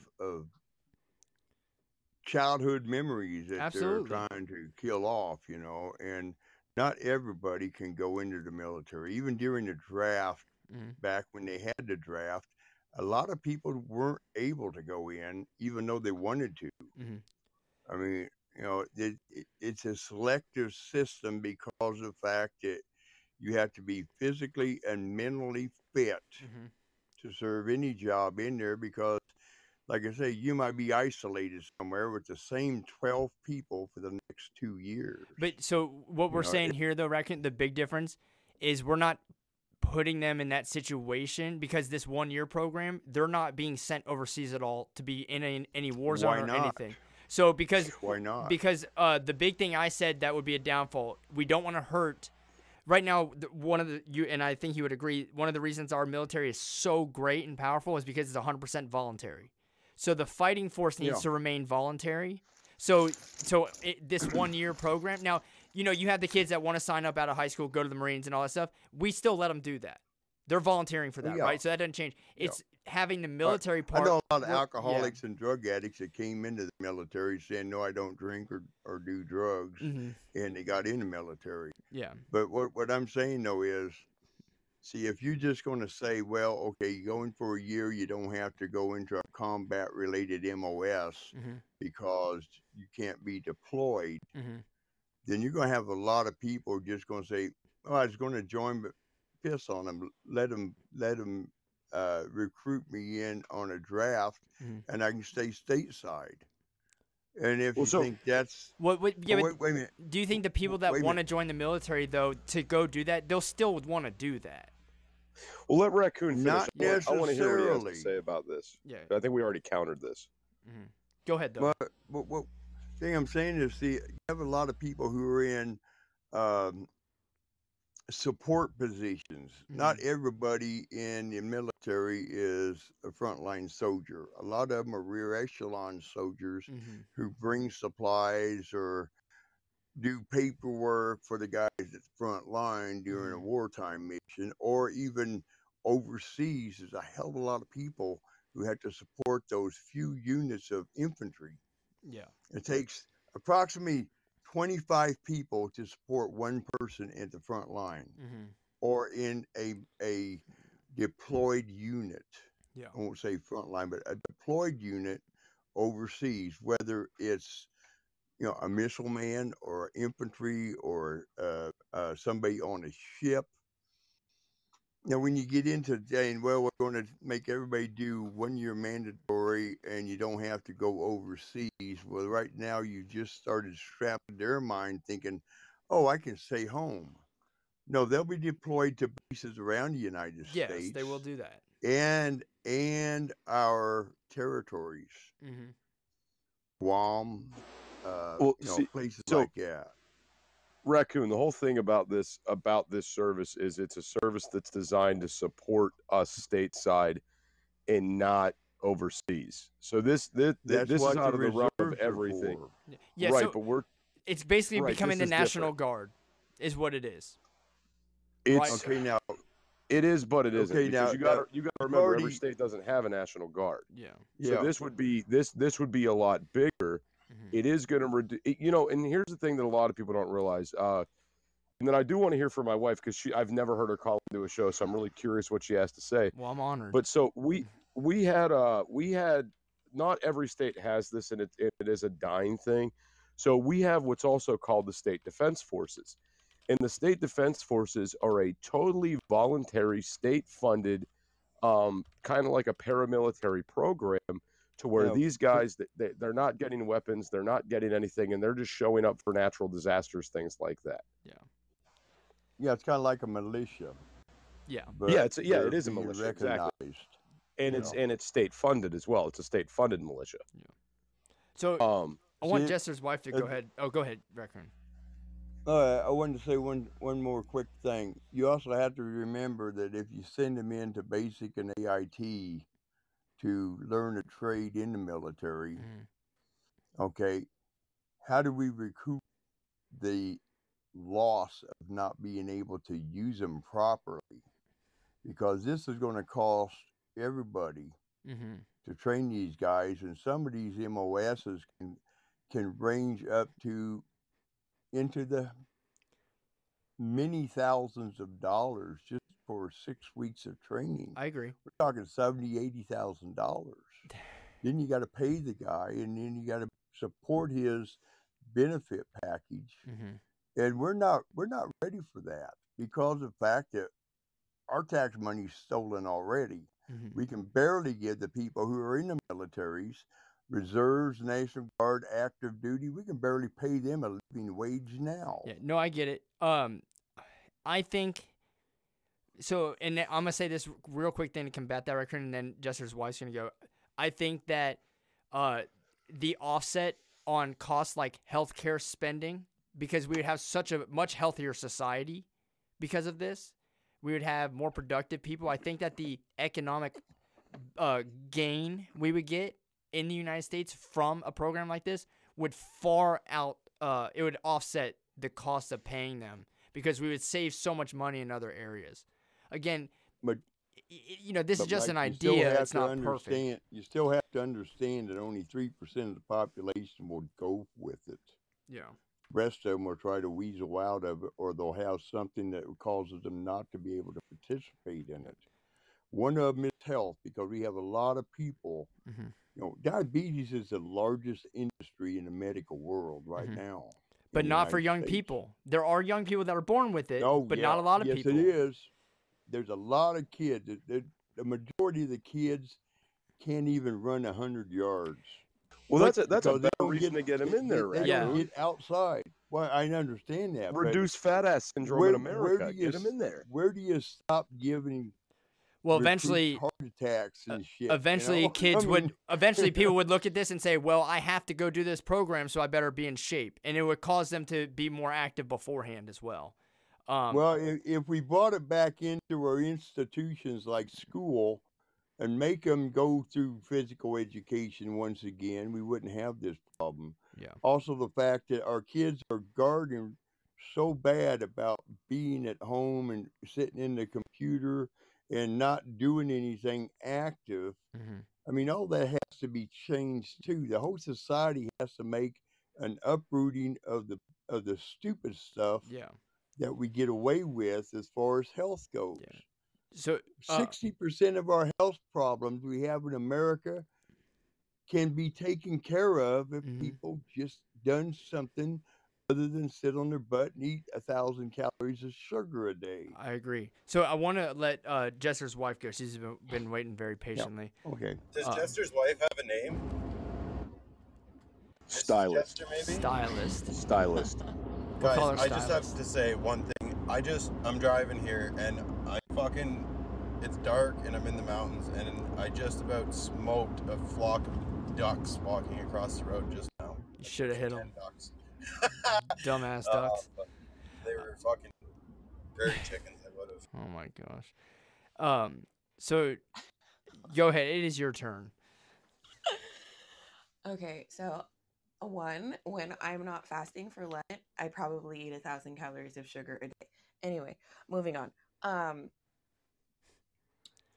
childhood memories that Absolutely. they're trying to kill off, and not everybody can go into the military. Even during the draft, back when they had the draft, a lot of people weren't able to go in, even though they wanted to. I mean, it's a selective system because of the fact that you have to be physically and mentally fit to serve any job in there because, like I say, you might be isolated somewhere with the same 12 people for the next 2 years. But so what we're saying here, though, Reckon, the big difference is we're not putting them in that situation because this 1 year program, they're not being sent overseas at all to be in any war zone or anything. So because why not? Because the big thing I said that would be a downfall. We don't want to hurt. Right now, and I think you would agree. One of the reasons our military is so great and powerful is because it's 100% voluntary. So the fighting force needs to remain voluntary. So this 1 year program. Now you have the kids that want to sign up out of high school, go to the Marines and all that stuff. We still let them do that. They're volunteering for that, right? So that doesn't change. It's having the military part. I know a lot of alcoholics and drug addicts that came into the military saying, no, I don't drink or do drugs, and they got in the military. Yeah. But what I'm saying, though, is See, if you're just going to say, well, okay, you go in for a year, you don't have to go into a combat-related MOS because you can't be deployed, then you're going to have a lot of people just going to say, oh, I was going to join, but piss on them, let them recruit me in on a draft, and I can stay stateside. And if you think that's wait a minute. Do you think the people that want to join the military, though, to go do that, they'll still want to do that? Well, let Raccoon finish. Not necessarily. I want to hear what he has to say about this. Yeah. I think we already countered this. Go ahead, though. But what thing I'm saying is, see, you have a lot of people who are in support positions. Not everybody in the military is a frontline soldier. A lot of them are rear echelon soldiers who bring supplies or do paperwork for the guys at the front line during a wartime mission, or even overseas. There's a hell of a lot of people who have to support those few units of infantry. Yeah. It takes approximately 25 people to support one person at the front line or in a deployed unit. Yeah. I won't say front line, but a deployed unit overseas, whether it's a missile man or infantry or somebody on a ship. Now, when you get into saying, well, we're going to make everybody do 1 year mandatory and you don't have to go overseas. Well, right now you just started strapping their mind thinking, oh, I can stay home. No, they'll be deployed to bases around the United States. Yes, they will do that. And our territories. Guam, places like that. Raccoon, the whole thing about this service is it's a service that's designed to support us stateside and not overseas. So this is out of the realm of everything. Yeah, right, so but it's basically becoming the National Guard, is what it is. It's okay now. It is, but it isn't. Okay, because now you got to remember, every state doesn't have a National Guard. Yeah. So this would be a lot bigger. It is going to reduce, and here's the thing that a lot of people don't realize. And then I do want to hear from my wife because I've never heard her call into a show, so I'm really curious what she has to say. Well, I'm honored. But so we had not every state has this, and it is a dying thing. So we have what's also called the State Defense Forces, and the State Defense Forces are a totally voluntary, state-funded, kind of like a paramilitary program. To where these guys, they're not getting weapons, they're not getting anything, and they're just showing up for natural disasters, things like that. Yeah, it's kind of like a militia. Yeah. It is a militia, exactly. And it's state funded as well. It's a state funded militia. Yeah. So I want Jester's wife to go ahead. Oh, go ahead, Raccoon. I wanted to say one more quick thing. You also have to remember that if you send them into basic and AIT to learn a trade in the military, okay, how do we recoup the loss of not being able to use them properly? Because this is going to cost everybody to train these guys, and some of these MOSs can range up to into the many thousands of dollars just for 6 weeks of training. I agree. We're talking $70,000-$80,000. Then you got to pay the guy, and then you got to support his benefit package. And we're not ready for that because of the fact that our tax money's stolen already. We can barely give the people who are in the militaries, reserves, National Guard, active duty, we can barely pay them a living wage now. Yeah, no, I get it. I think so, and I'm gonna say this real quick thing to combat that record, and then Jester's wife's gonna go. I think that the offset on costs like healthcare spending, because we would have such a much healthier society because of this. We would have more productive people. I think that the economic gain we would get in the United States from a program like this would far out. It would offset the cost of paying them because we would save so much money in other areas. Again, but this is just an idea. It's not perfect. You still have to understand that only 3% of the population will go with it. Yeah. rest of them will try to weasel out of it, or they'll have something that causes them not to be able to participate in it. One of them is health, because we have a lot of people. Mm-hmm. You know, diabetes is the largest industry in the medical world right Mm-hmm. now. But in the not for United young States. people. There are young people that are born with it, Oh, but yeah. not a lot of yes, people. Yes, it is. There's a lot of kids. The majority of the kids can't even run 100 yards. Well, that's a Because they better don't reason to get them in there, They Yeah. don't Raccoon. get outside. Well, I understand that. Reduce fat ass syndrome in America. Get them in there. Where do you stop giving Well, recruits eventually, heart attacks and shit? eventually you know? kids I mean, would, eventually people would look at this and say, well, I have to go do this program, so I better be in shape. And it would cause them to be more active beforehand as well. Well, if we brought it back into our institutions like school and make them go through physical education once again, we wouldn't have this problem. Yeah. Also, the fact that our kids are guarding so bad about being at home and sitting in the computer and not doing anything active. Mm-hmm. I mean, all that has to be changed too. The whole society has to make an uprooting of the stupid stuff Yeah. that we get away with as far as health goes. Yeah. So 60% of our health problems we have in America can be taken care of if people just done something other than sit on their butt and eat 1,000 calories of sugar a day. I agree. So I want to let Jester's wife go. She's been waiting very patiently. Yep. Okay. Does Jester's wife have a name? Stylist. Jester, maybe? Stylist. Guys, call her I just have stylist. to say one thing. I'm driving here and it's dark and I'm in the mountains and I just about smoked a flock of ducks walking across the road just now. You should have hit 10 them. ducks. Dumbass ducks. But they were fucking prairie chickens. I would have. Oh my gosh. So go ahead. It is your turn. Okay, so when I'm not fasting for Lent, I probably eat 1,000 calories of sugar a day. Anyway, moving on.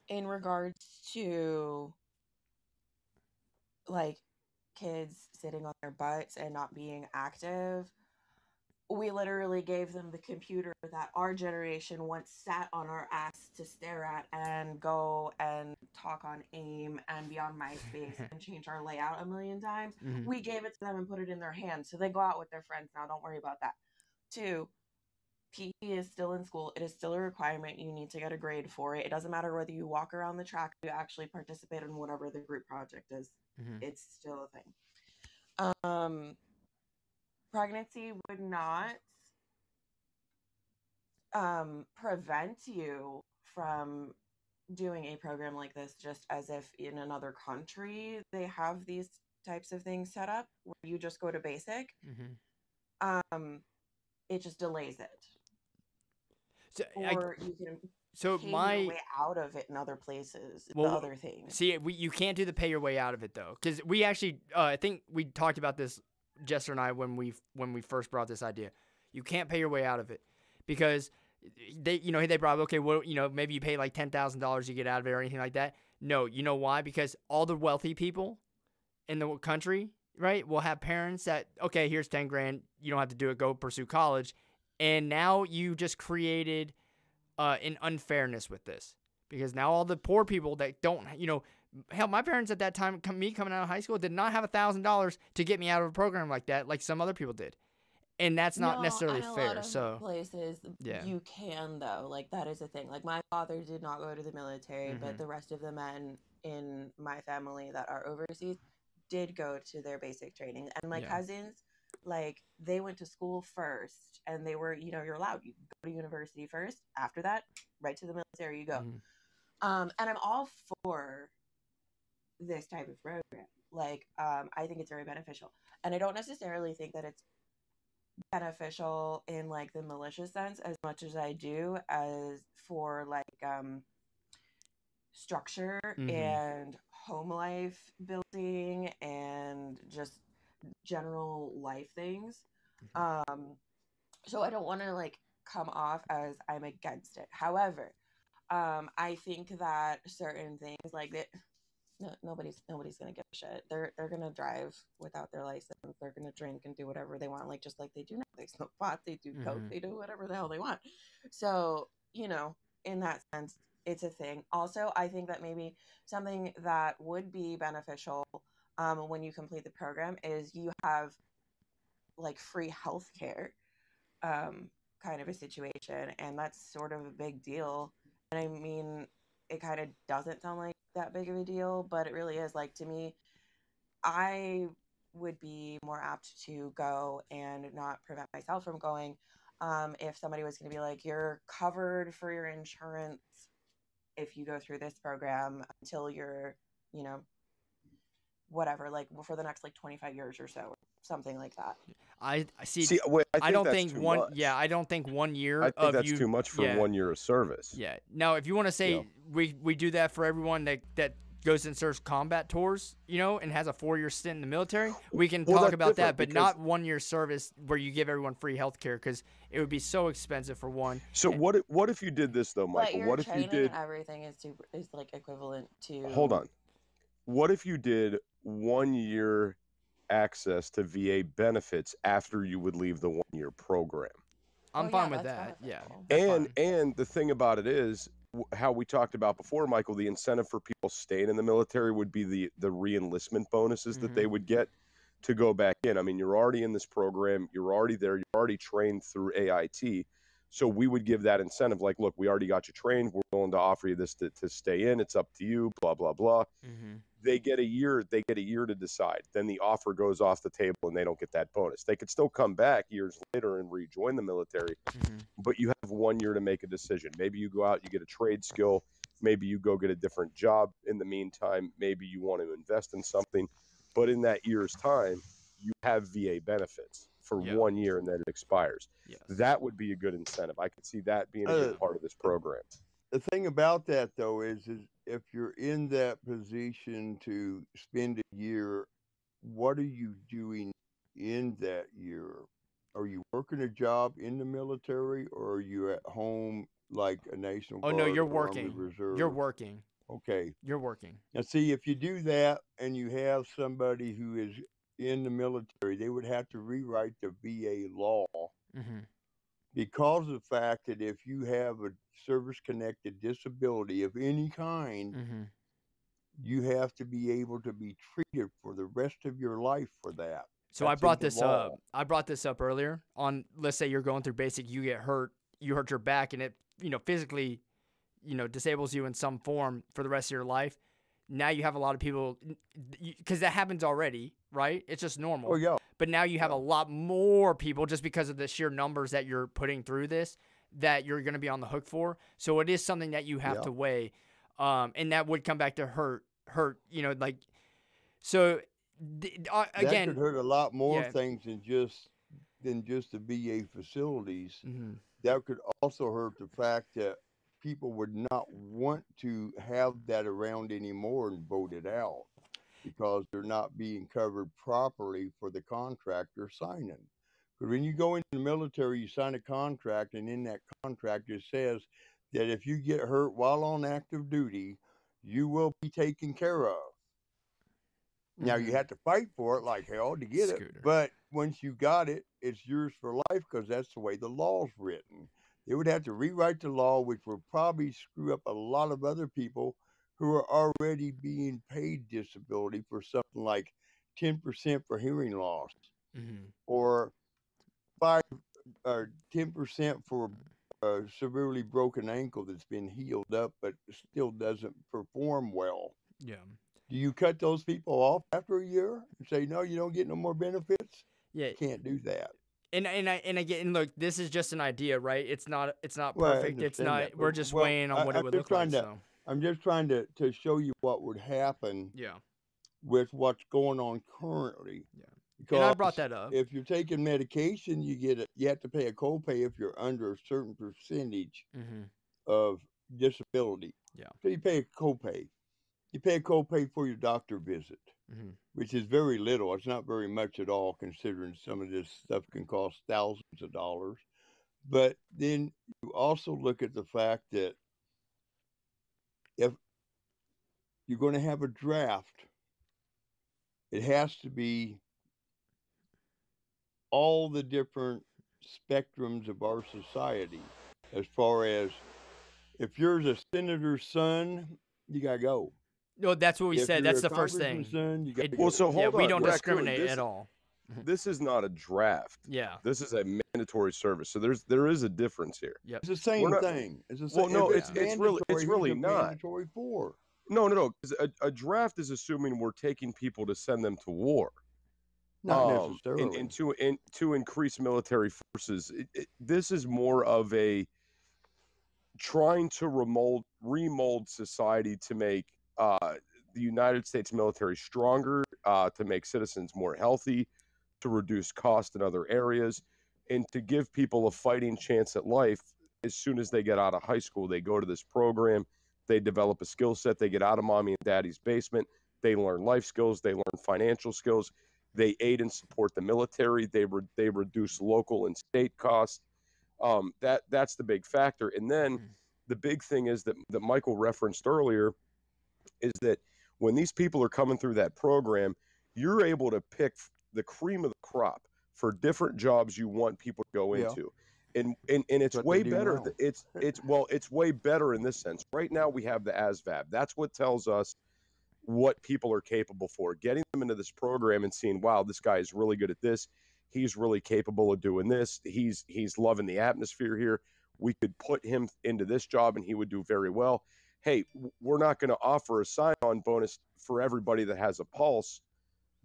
In regards to like kids sitting on their butts and not being active, we literally gave them the computer that our generation once sat on our ass to stare at and go and talk on AIM and be on MySpace and change our layout a million times. Mhm. We gave it to them and put it in their hands. So they go out with their friends now. Don't worry about that. 2, PE is still in school. It is still a requirement. You need to get a grade for it. It doesn't matter whether you walk around the track or you actually participate in whatever the group project is. Mhm. It's still a thing. Pregnancy would not prevent you from doing a program like this, just as if in another country they have these types of things set up where you just go to basic. Mhm. It just delays it. So, Or you can pay your way out of it in other places. The other thing. See, you can't do the pay your way out of it though, because we actually, I think we talked about this, Jester and I, when we first brought this idea. You can't pay your way out of it because they brought up, okay, well, maybe you pay like $10,000 you get out of it or anything like that. No, you know why? Because all the wealthy people in the country, right, will have parents that, okay, here's 10 grand, you don't have to do it, go pursue college. And now you just created an unfairness with this, because now all the poor people that don't, hell, my parents at that time, me coming out of high school, did not have $1,000 to get me out of a program like that, like some other people did. And that's not necessarily fair. A lot of so places, yeah, you can though. Like that is a thing. Like my father did not go to the military, but the rest of the men in my family that are overseas did go to their basic training. And my cousins, like they went to school first, and they were, you're allowed. You go to university first. After that, right to the military you go. And I'm all for this type of program. Like, I think it's very beneficial, and I don't necessarily think that it's beneficial in like the malicious sense as much as I do as for like structure and home life building and just general life things. So I don't want to like come off as I'm against it. However, I think that certain things like that, nobody's gonna give a shit. They're gonna drive without their license. They're gonna drink and do whatever they want, like just like they do now. they smoke pot, they do coke, they do whatever the hell they want. So, you know, in that sense, it's a thing. Also, I think that maybe something that would be beneficial when you complete the program is you have like free healthcare kind of a situation, and that's sort of a big deal. And I mean, it kind of doesn't sound like that big of a deal, but it really is. Like, to me, I would be more apt to go and not prevent myself from going if somebody was going to be like, you're covered for your insurance if you go through this program until you're, you know, whatever, like for the next like 25 years or so, something like that. I see. Wait, I don't that's think too one. much. Yeah, I don't think 1 year. I think of that's you, too much for 1 year of service. Yeah. Now, if you want to say we do that for everyone that goes and serves combat tours, you know, and has a 4-year stint in the military, we can talk about that, but not 1 year service where you give everyone free health care, because it would be so expensive for one. So what if you did this though, Michael? But what if you did? And everything is like equivalent to. Hold on. What if you did 1 year access to VA benefits after you would leave the 1 year program? I'm fine with that. Yeah. And the thing about it is, how we talked about before, Michael, the incentive for people staying in the military would be the re-enlistment bonuses that they would get to go back in. I mean, you're already in this program, you're already there, you're already trained through AIT. So we would give that incentive, like, look, we already got you trained, we're willing to offer you this to stay in, it's up to you, blah, blah, blah. They get a year to decide. Then the offer goes off the table and they don't get that bonus. They could still come back years later and rejoin the military, but you have 1 year to make a decision. Maybe you go out, you get a trade skill, maybe you go get a different job in the meantime, maybe you want to invest in something, but in that year's time, you have VA benefits for 1 year and then it expires. That would be a good incentive. I could see that being a good part of this program. The thing about that, though, is if you're in that position to spend a year, what are you doing in that year? Are you working a job in the military, or are you at home like a National Guard? No, you're or working. Army Reserve? You're working. Okay. You're working. Now, see, if you do that and you have somebody who is in the military, they would have to rewrite the VA law. Because of the fact that if you have a service-connected disability of any kind, you have to be able to be treated for the rest of your life for that. So I brought this up. I brought this up earlier on. Let's say you're going through basic, you get hurt, you hurt your back, and it, you know, physically, you know, disables you in some form for the rest of your life. Now you have a lot of people, because that happens already, right? It's just normal. Oh, yeah. But now you have a lot more people, just because of the sheer numbers that you're putting through this, that you're going to be on the hook for. So it is something that you have to weigh. And that would come back to hurt, you know, like, so again. That could hurt a lot more things than just the VA facilities. That could also hurt the fact that people would not want to have that around anymore and vote it out, because they're not being covered properly for the contract they're signing. But when you go into the military, you sign a contract, and in that contract it says that if you get hurt while on active duty, you will be taken care of. Now, you have to fight for it like hell to get it, but once you got it, it's yours for life, because that's the way the law's written. They would have to rewrite the law, which would probably screw up a lot of other people who are already being paid disability for something like 10% for hearing loss, or 5 or 10% for a severely broken ankle that's been healed up but still doesn't perform well. Yeah. Do you cut those people off after a year and say, no, you don't get no more benefits? Yeah. You can't do that. And again, look, this is just an idea, right? It's not Well, perfect. It's not. We're just weighing on what it would look like. I'm just trying to show you what would happen. Yeah. With what's going on currently. Yeah. Because and I brought that up. If you're taking medication, you have to pay a copay if you're under a certain percentage of disability. Yeah. So you pay a copay. You pay a copay for your doctor visit, which is very little. It's not very much at all, considering some of this stuff can cost thousands of dollars. But then you also look at the fact that if you're going to have a draft, it has to be all the different spectrums of our society. As far as if you're a senator's son, you gotta go. No, that's what we If said. you're That's a the first thing. congressman's son, you gotta It- go. Well, so yeah, hold we on, don't Raccoon, discriminate at all. this is not a draft. Yeah. This is a mandatory service. So there is a difference here. Yep. It's the same thing. It's the same. Well, no, if it's mandatory, really who's it not. mandatory for? No. 'Cause a draft is assuming we're taking people to send them to war. Not necessarily. And to increase military forces. This is more of a trying to remold society to make the United States military stronger, to make citizens more healthy, to reduce cost in other areas, and to give people a fighting chance at life. As soon as they get out of high school, they go to this program, they develop a skill set, they get out of mommy and daddy's basement, they learn life skills, they learn financial skills, they aid and support the military, they reduce local and state costs. That's the big factor. And then the big thing is that Michael referenced earlier is that when these people are coming through that program, you're able to pick the cream of the crop for different jobs you want people to go into. And it's way better. It's way better in this sense. Right now we have the ASVAB. That's what tells us what people are capable for. Getting them into this program and seeing, wow, this guy is really good at this. He's really capable of doing this. He's loving the atmosphere here. We could put him into this job and he would do very well. Hey, we're not going to offer a sign-on bonus for everybody that has a pulse,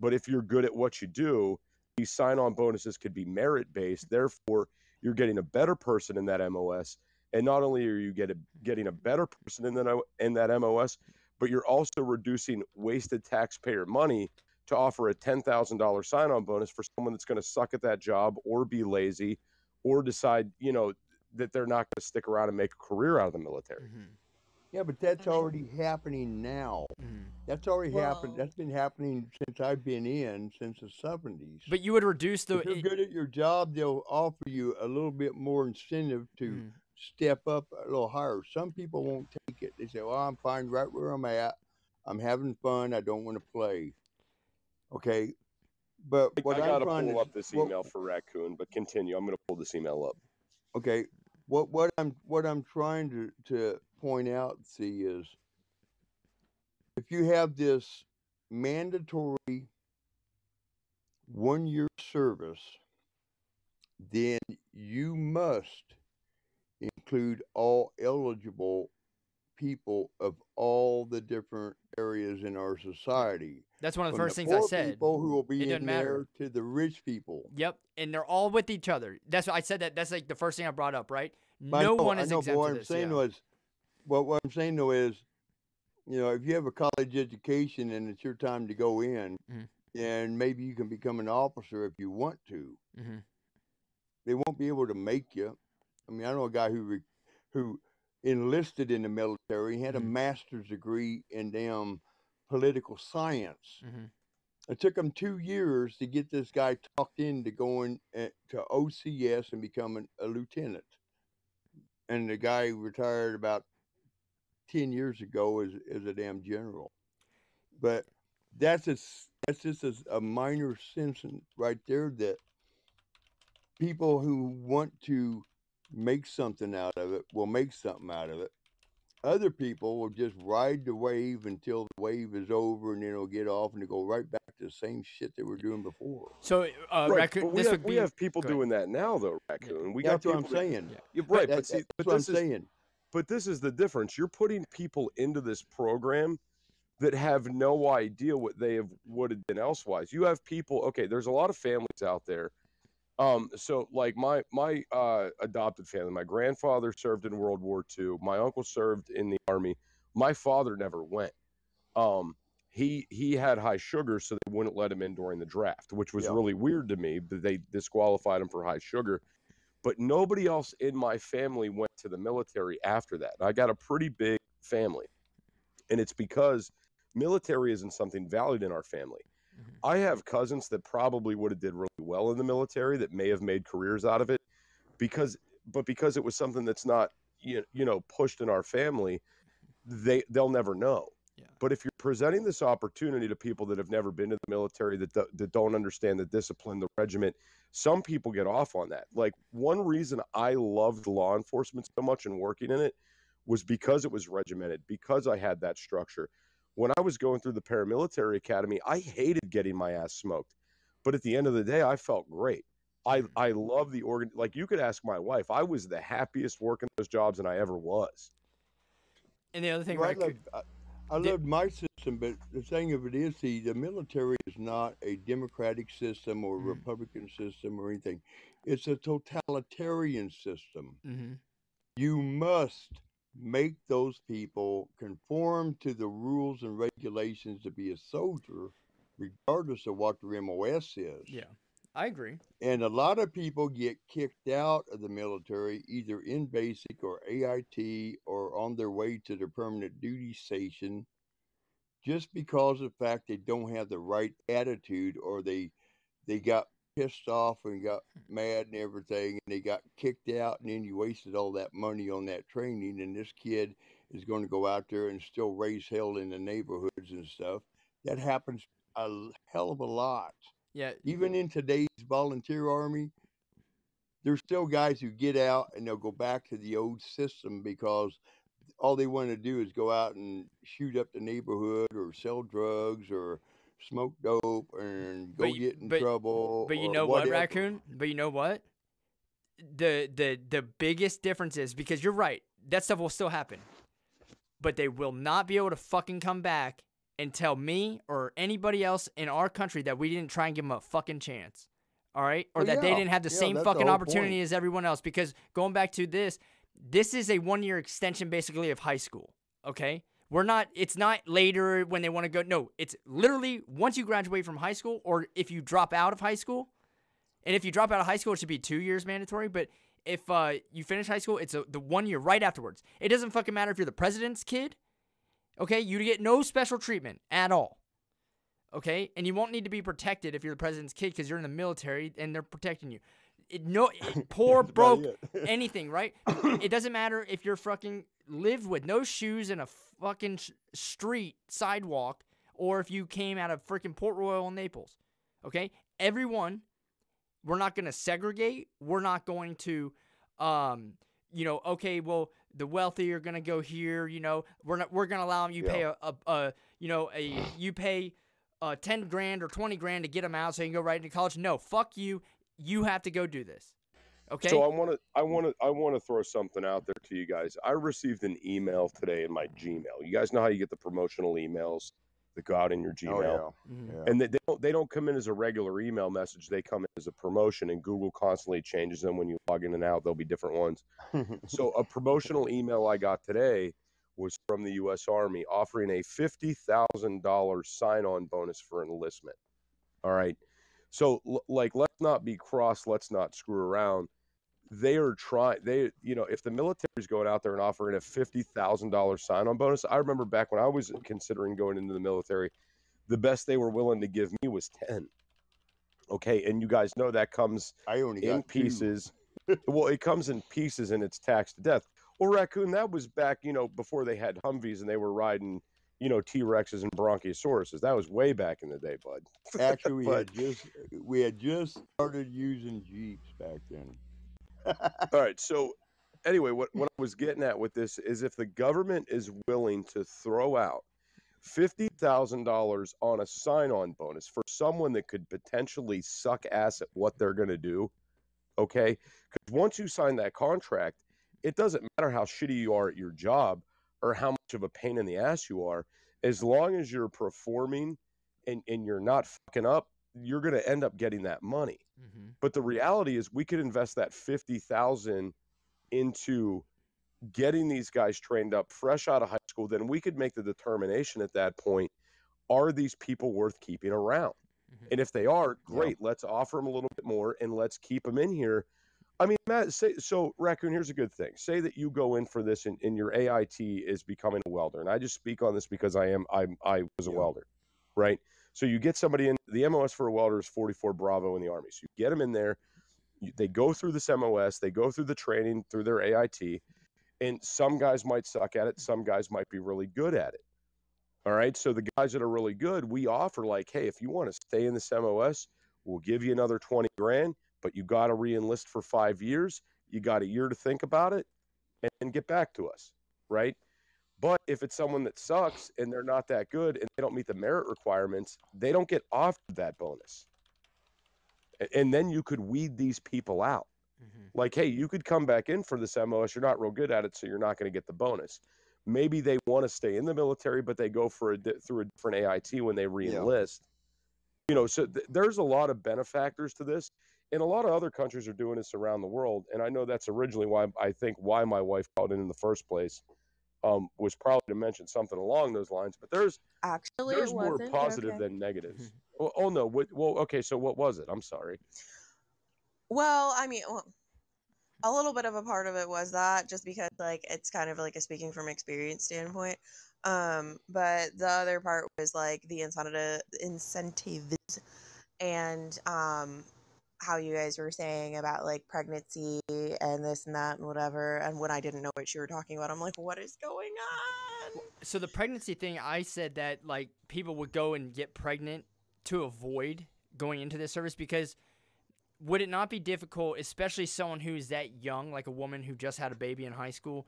but if you're good at what you do, these sign-on bonuses could be merit-based. Therefore, you're getting a better person in that MOS, and not only are you getting a better person in that MOS, but you're also reducing wasted taxpayer money to offer a $10,000 sign-on bonus for someone that's going to suck at that job or be lazy or decide, that they're not going to stick around and make a career out of the military. Yeah, but that's already happening now. That's already happened. That's been happening since I've been in, since the 70s. But you would reduce the... If you're good at your job, they'll offer you a little bit more incentive to step up a little higher. Some people won't take it. They say, well, I'm fine right where I'm at. I'm having fun. I don't want to play. Okay. But what I got to pull up this email for Raccoon, but continue. I'm going to pull this email up. Okay. What I'm trying to point out, see, is if you have this mandatory 1-year service, then you must include all eligible people of all the different areas in our society. That's one of the first things I said. People who will be in there to the rich people. Yep, and they're all with each other. That's what I said. That's like the first thing I brought up, right? No one is exempt from this. What I'm saying though is, if you have a college education and it's your time to go in, and maybe you can become an officer if you want to. They won't be able to make you. I mean, I know a guy who enlisted in the military. He had a master's degree in damn political science. It took him 2 years to get this guy talked into going to OCS and becoming a lieutenant. And the guy retired about 10 years ago as a damn general. But that's just a minor sense right there that people who want to make something out of it will make something out of it. Other people will just ride the wave until the wave is over, and then it'll get off and they go right back to the same shit they were doing before. So, Raccoon, we have people doing that now, though, Raccoon. We That's got what I'm saying. Right, that's what I'm saying. But this is the difference. You're putting people into this program that have no idea what they would have been elsewise. You have people. Okay, there's a lot of families out there. So like my adopted family, my grandfather served in World War II. My uncle served in the Army. My father never went. He had high sugar, so they wouldn't let him in during the draft, which was really weird to me. That they disqualified him for high sugar. But nobody else in my family went to the military after that. I got a pretty big family, and it's because military isn't something valued in our family. I have cousins that probably would have did really well in the military that may have made careers out of it because it was something that's not pushed in our family, they'll never know. But if you're presenting this opportunity to people that have never been to the military, that don't understand the discipline, the regiment, some people get off on that. Like, one reason I loved law enforcement so much and working in it was because it was regimented, because I had that structure. When I was going through the paramilitary academy, I hated getting my ass smoked. But at the end of the day, I felt great. I love the organ. Like, you could ask my wife, I was the happiest working those jobs than I ever was. And the other thing, Well, right? I loved my system, but the thing of it is, the military is not a democratic system or Republican system or anything. It's a totalitarian system. You must make those people conform to the rules and regulations to be a soldier, regardless of what their MOS is. Yeah, I agree. And a lot of people get kicked out of the military, either in basic or AIT or on their way to their permanent duty station, just because of the fact they don't have the right attitude, or they got pissed off and got mad and everything, and they got kicked out, and then you wasted all that money on that training, and this kid is going to go out there and still raise hell in the neighborhoods and stuff. That happens a hell of a lot. Yeah. Even in today's volunteer army, there's still guys who get out and they'll go back to the old system because all they want to do is go out and shoot up the neighborhood or sell drugs or smoke dope and go get in trouble. But you know what, Raccoon? But you know what? The biggest difference is, because you're right, that stuff will still happen. But they will not be able to fucking come back and tell me or anybody else in our country that we didn't try and give them a fucking chance. All right? Or that they didn't have the same fucking opportunity as everyone else. Because going back to this is a 1-year extension basically of high school. Okay? It's not later when they want to go. No, it's literally once you graduate from high school, or if you drop out of high school. And if you drop out of high school, it should be 2 years mandatory. But if you finish high school, it's the 1 year right afterwards. It doesn't fucking matter if you're the president's kid. Okay? You get no special treatment at all. Okay? And you won't need to be protected if you're the president's kid because you're in the military and they're protecting you. Poor, broke, anything, right? It doesn't matter if you're fucking live with no shoes in a fucking street sidewalk, or if you came out of freaking Port Royal in Naples. Okay? Everyone, we're not going to segregate. We're not going to, okay, well, the wealthy are going to go here, we're going to allow them, you pay 10 grand or 20 grand to get them out so you can go right into college. No, fuck you. You have to go do this. Okay. So I want to throw something out there to you guys. I received an email today in my Gmail. You guys know how you get the promotional emails that go out in your Gmail, and they don't come in as a regular email message. They come in as a promotion, and Google constantly changes them when you log in and out. There'll be different ones. So a promotional email I got today was from the U.S. Army offering a $50,000 sign-on bonus for enlistment. All right. So, let's not be cross. Let's not screw around. They are trying. If the military's going out there and offering a $50,000 sign-on bonus, I remember back when I was considering going into the military, the best they were willing to give me was 10. Okay, and you guys know that comes in pieces. Well, it comes in pieces and it's taxed to death. Well, Raccoon, that was back, before they had Humvees and they were riding, T-Rexes and Bronciosauruses. That was way back in the day, bud. Actually, we had just started using Jeeps back then. All right. So anyway, what I was getting at with this is, if the government is willing to throw out $50,000 on a sign-on bonus for someone that could potentially suck ass at what they're going to do, okay? Because once you sign that contract, it doesn't matter how shitty you are at your job or how much of a pain in the ass you are. As long as you're performing and you're not fucking up, you're going to end up getting that money. But the reality is, we could invest that $50,000 into getting these guys trained up fresh out of high school. Then we could make the determination at that point, are these people worth keeping around? And if they are, great, let's offer them a little bit more and let's keep them in here. I mean, Matt, so Raccoon, here's a good thing. Say that you go in for this and your AIT is becoming a welder. And I just speak on this because I was a welder, right? So you get somebody in, the MOS for a welder is 44 Bravo in the Army. So you get them in there, they go through this MOS, they go through the training through their AIT, and some guys might suck at it, some guys might be really good at it. All right. So the guys that are really good, we offer like, hey, if you want to stay in this MOS, we'll give you another 20 grand, but you got to re-enlist for 5 years. You got a year to think about it and get back to us. Right. But if it's someone that sucks and they're not that good and they don't meet the merit requirements, they don't get offered that bonus. And then you could weed these people out. Like, hey, you could come back in for this MOS. You're not real good at it, so you're not going to get the bonus. Maybe they want to stay in the military, but they go for through a different AIT when they re-enlist. You know, so there's a lot of benefactors to this, and a lot of other countries are doing this around the world. And I know that's originally why my wife called in the first place, was probably to mention something along those lines. But there's more positive than negatives. Oh no, okay. So what was it? I'm sorry. Well, I mean, a little bit of a part of it was that just because like it's kind of like a speaking from experience standpoint. But the other part was like the incentives and how you guys were saying about like pregnancy and this and that and whatever. And when I didn't know what you were talking about, I'm like, what is going on? So the pregnancy thing, I said that like people would go and get pregnant to avoid going into this service, because would it not be difficult, especially someone who's that young, like a woman who just had a baby in high school,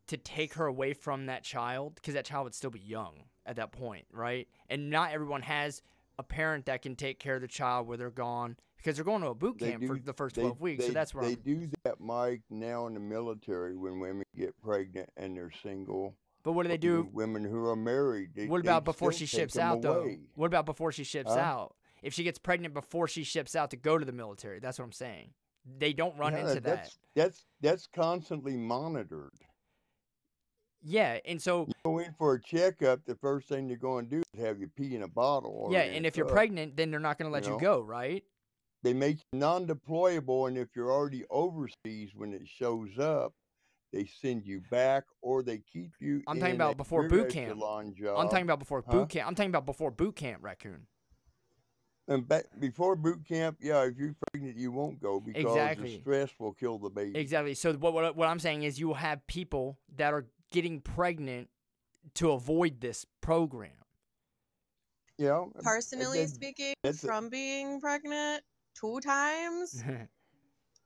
to take her away from that child? Because that child would still be young at that point, right? And not everyone has a parent that can take care of the child where they're gone, because they're going to a boot camp for the first 12 weeks. So that's where they do that, Mike, now in the military when women get pregnant and they're single. But what do they do? Women who are married. What about before she ships out, though? What about before she ships out? If she gets pregnant before she ships out to go to the military, that's what I'm saying. They don't run into that. That's constantly monitored. Yeah, and so you go in for a checkup, the first thing they're going to do is have you pee in a bottle. Yeah, and if you're pregnant, then they're not going to let you go, right? They make you non-deployable, and if you're already overseas when it shows up, they send you back or they keep you. I'm talking about before boot camp. I'm talking about before boot camp. I'm talking about before boot camp, Raccoon. And before boot camp, yeah, if you're pregnant, you won't go because the stress will kill the baby. Exactly. So what I'm saying is you will have people that are getting pregnant to avoid this program. Yeah. Personally speaking, from being pregnant 2 times,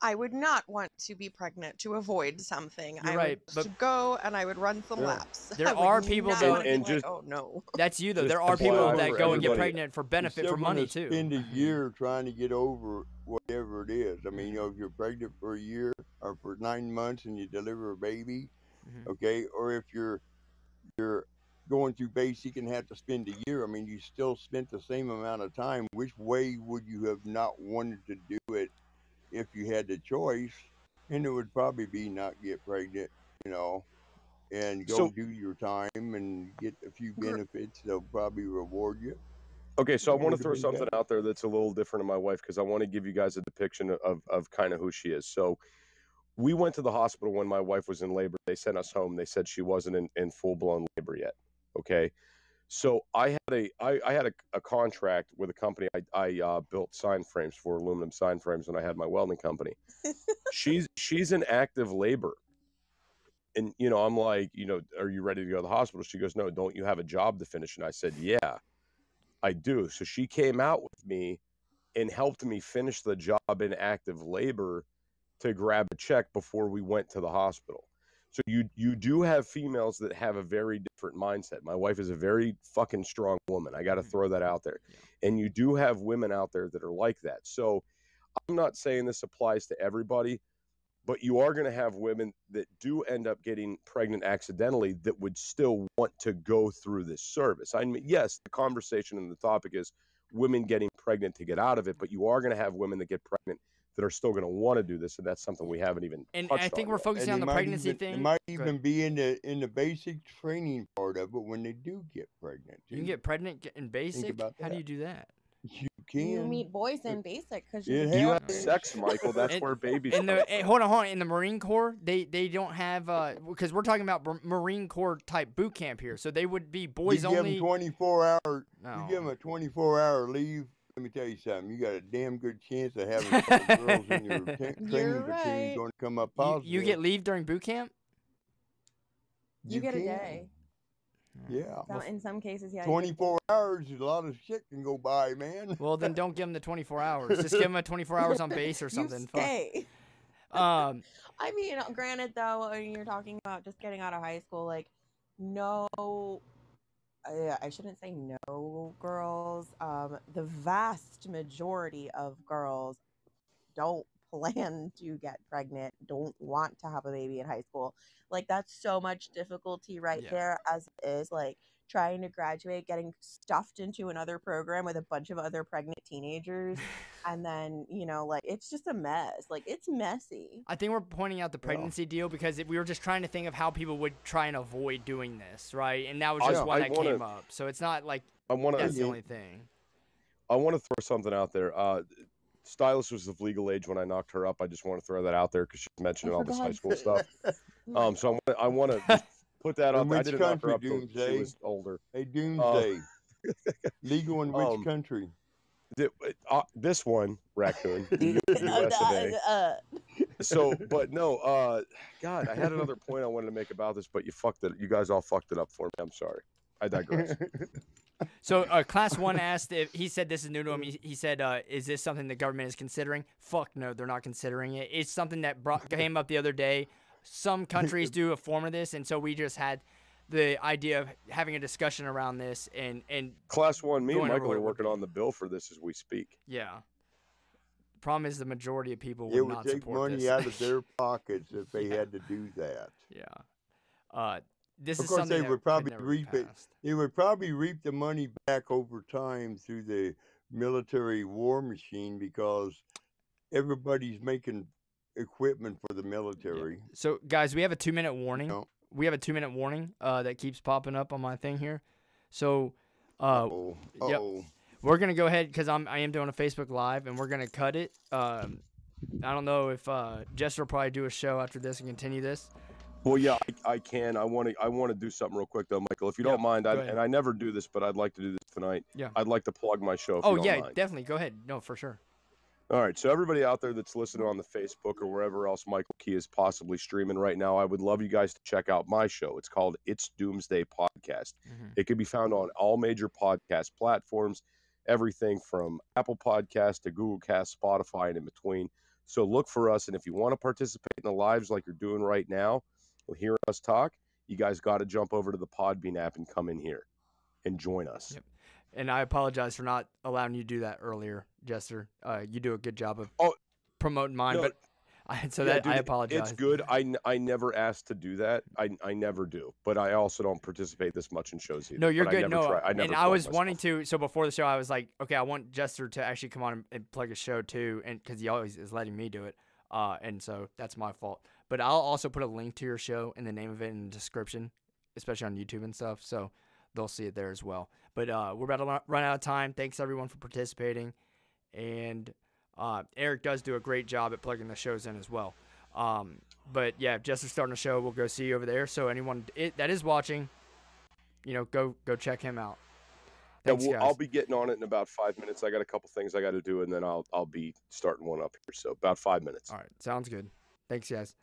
I would not want to be pregnant to avoid something. I would go and I would run some laps. There are people that oh no. That's you though. There are people that go and get pregnant for benefit, for money too. Spend a year trying to get over whatever it is. I mean, if you're pregnant for a year or for 9 months and you deliver a baby, okay, or if you're going through basic and have to spend a year, I mean, you still spent the same amount of time. Which way would you have not wanted to do it if you had the choice? And it would probably be not get pregnant, and go do your time and get a few benefits. They'll probably reward you. Okay, so I want to throw something out there that's a little different to my wife, because I want to give you guys a depiction of kind of who she is. So we went to the hospital when my wife was in labor. They sent us home. They said she wasn't in full-blown labor yet. Okay. So I had a contract with a company. I built sign frames for, aluminum sign frames, when I had my welding company. She's in active labor. And, I'm like, are you ready to go to the hospital? She goes, no, don't you have a job to finish? And I said, yeah, I do. So she came out with me and helped me finish the job in active labor to grab a check before we went to the hospital. So you do have females that have a very different mindset. My wife is a very fucking strong woman. I got to throw that out there. And you do have women out there that are like that. So I'm not saying this applies to everybody, but you are going to have women that do end up getting pregnant accidentally that would still want to go through this service. I mean, yes, the conversation and the topic is women getting pregnant to get out of it, but you are going to have women that get pregnant that are still going to want to do this, and that's something we haven't even touched on. I think we're focusing on the pregnancy thing. It might even be in the basic training part of it when they do get pregnant. You can get pregnant in basic? How do you do that? You can. You meet boys in basic because you have sex, Michael. That's where babies come from. Hold on. In the Marine Corps, they don't have, because we're talking about Marine Corps type boot camp here, so they would be boys only. You give them 24 hours. No. You give them a 24-hour leave. Let me tell you something. You got a damn good chance of having some girls in your training platoon going to come up positive. You get leave during boot camp? You get a day. Yeah. So in some cases, yeah. 24 hours, a lot of shit can go by, man. Well, then don't give him the 24 hours. Just give him a 24 hours on base or something. You stay. I mean, granted, though, when you're talking about just getting out of high school, like, no, I shouldn't say no girls. The vast majority of girls don't plan to get pregnant, don't want to have a baby in high school. Like, that's so much difficulty right there as it is. Like, trying to graduate, getting stuffed into another program with a bunch of other pregnant teenagers. And then, you know, like, it's just a mess. Like, it's messy. I think we're pointing out the pregnancy deal because we were just trying to think of how people would try and avoid doing this, right? And that was just one that came up. So it's not like that's the only thing. I want to throw something out there. Stylist was of legal age when I knocked her up. I just want to throw that out there because she mentioned all this high school stuff. So I want to put that on. I didn't knock her up until she was older. Hey, Doomsday. Legal in which country? This one, Raccoon. US of A. So, but no, God, I had another point I wanted to make about this, but you fucked it. You guys all fucked it up for me. I'm sorry. I digress. So Class 1 asked if he said this is new to him. He said, is this something the government is considering? Fuck no, they're not considering it. It's something that came up the other day. Some countries do a form of this, and so we just had the idea of having a discussion around this. And Class 1, me and Michael are working on the bill for this as we speak. Yeah. The problem is the majority of people would not support this. It would take money out of their pockets if they had to do that. Yeah. This of is course, something they would probably reap it. They would probably reap the money back over time through the military war machine because everybody's making equipment for the military. Yeah. So, guys, we have a 2-minute warning. We have a 2-minute warning that keeps popping up on my thing here. So, yep. We're gonna go ahead because I am doing a Facebook Live and we're gonna cut it. I don't know if Jester will probably do a show after this and continue this. Well, yeah, I can. I want to do something real quick though, Michael. If you don't mind, and I never do this, but I'd like to do this tonight. Yeah. I'd like to plug my show. If you don't mind. Definitely. Go ahead. No, for sure. All right. So everybody out there that's listening on the Facebook or wherever else Michael Key is possibly streaming right now, I would love you guys to check out my show. It's called It's Doomsday Podcast. It can be found on all major podcast platforms, everything from Apple Podcasts to Google Cast, Spotify, and in between. So look for us, and if you want to participate in the lives like you're doing right now, hearing us talk, you guys got to jump over to the Podbean app and come in here and join us. Yep. And I apologize for not allowing you to do that earlier, Jester. You do a good job of promoting mine, but I apologize. It's good. I never asked to do that. I never do, but I also don't participate this much in shows either. No, you're good. I was wanting to. So before the show, I was like, okay, I want Jester to actually come on and plug a show too, and because he always is letting me do it, and so that's my fault. But I'll also put a link to your show and the name of it in the description, especially on YouTube and stuff, so they'll see it there as well. But we're about to run out of time. Thanks, everyone, for participating. And Eric does do a great job at plugging the shows in as well. But, yeah, if Jester's starting a show, we'll go see you over there. So anyone that is watching, go check him out. Thanks, guys. I'll be getting on it in about 5 minutes. I got a couple things I got to do, and then I'll be starting one up here. So about 5 minutes. All right. Sounds good. Thanks, guys.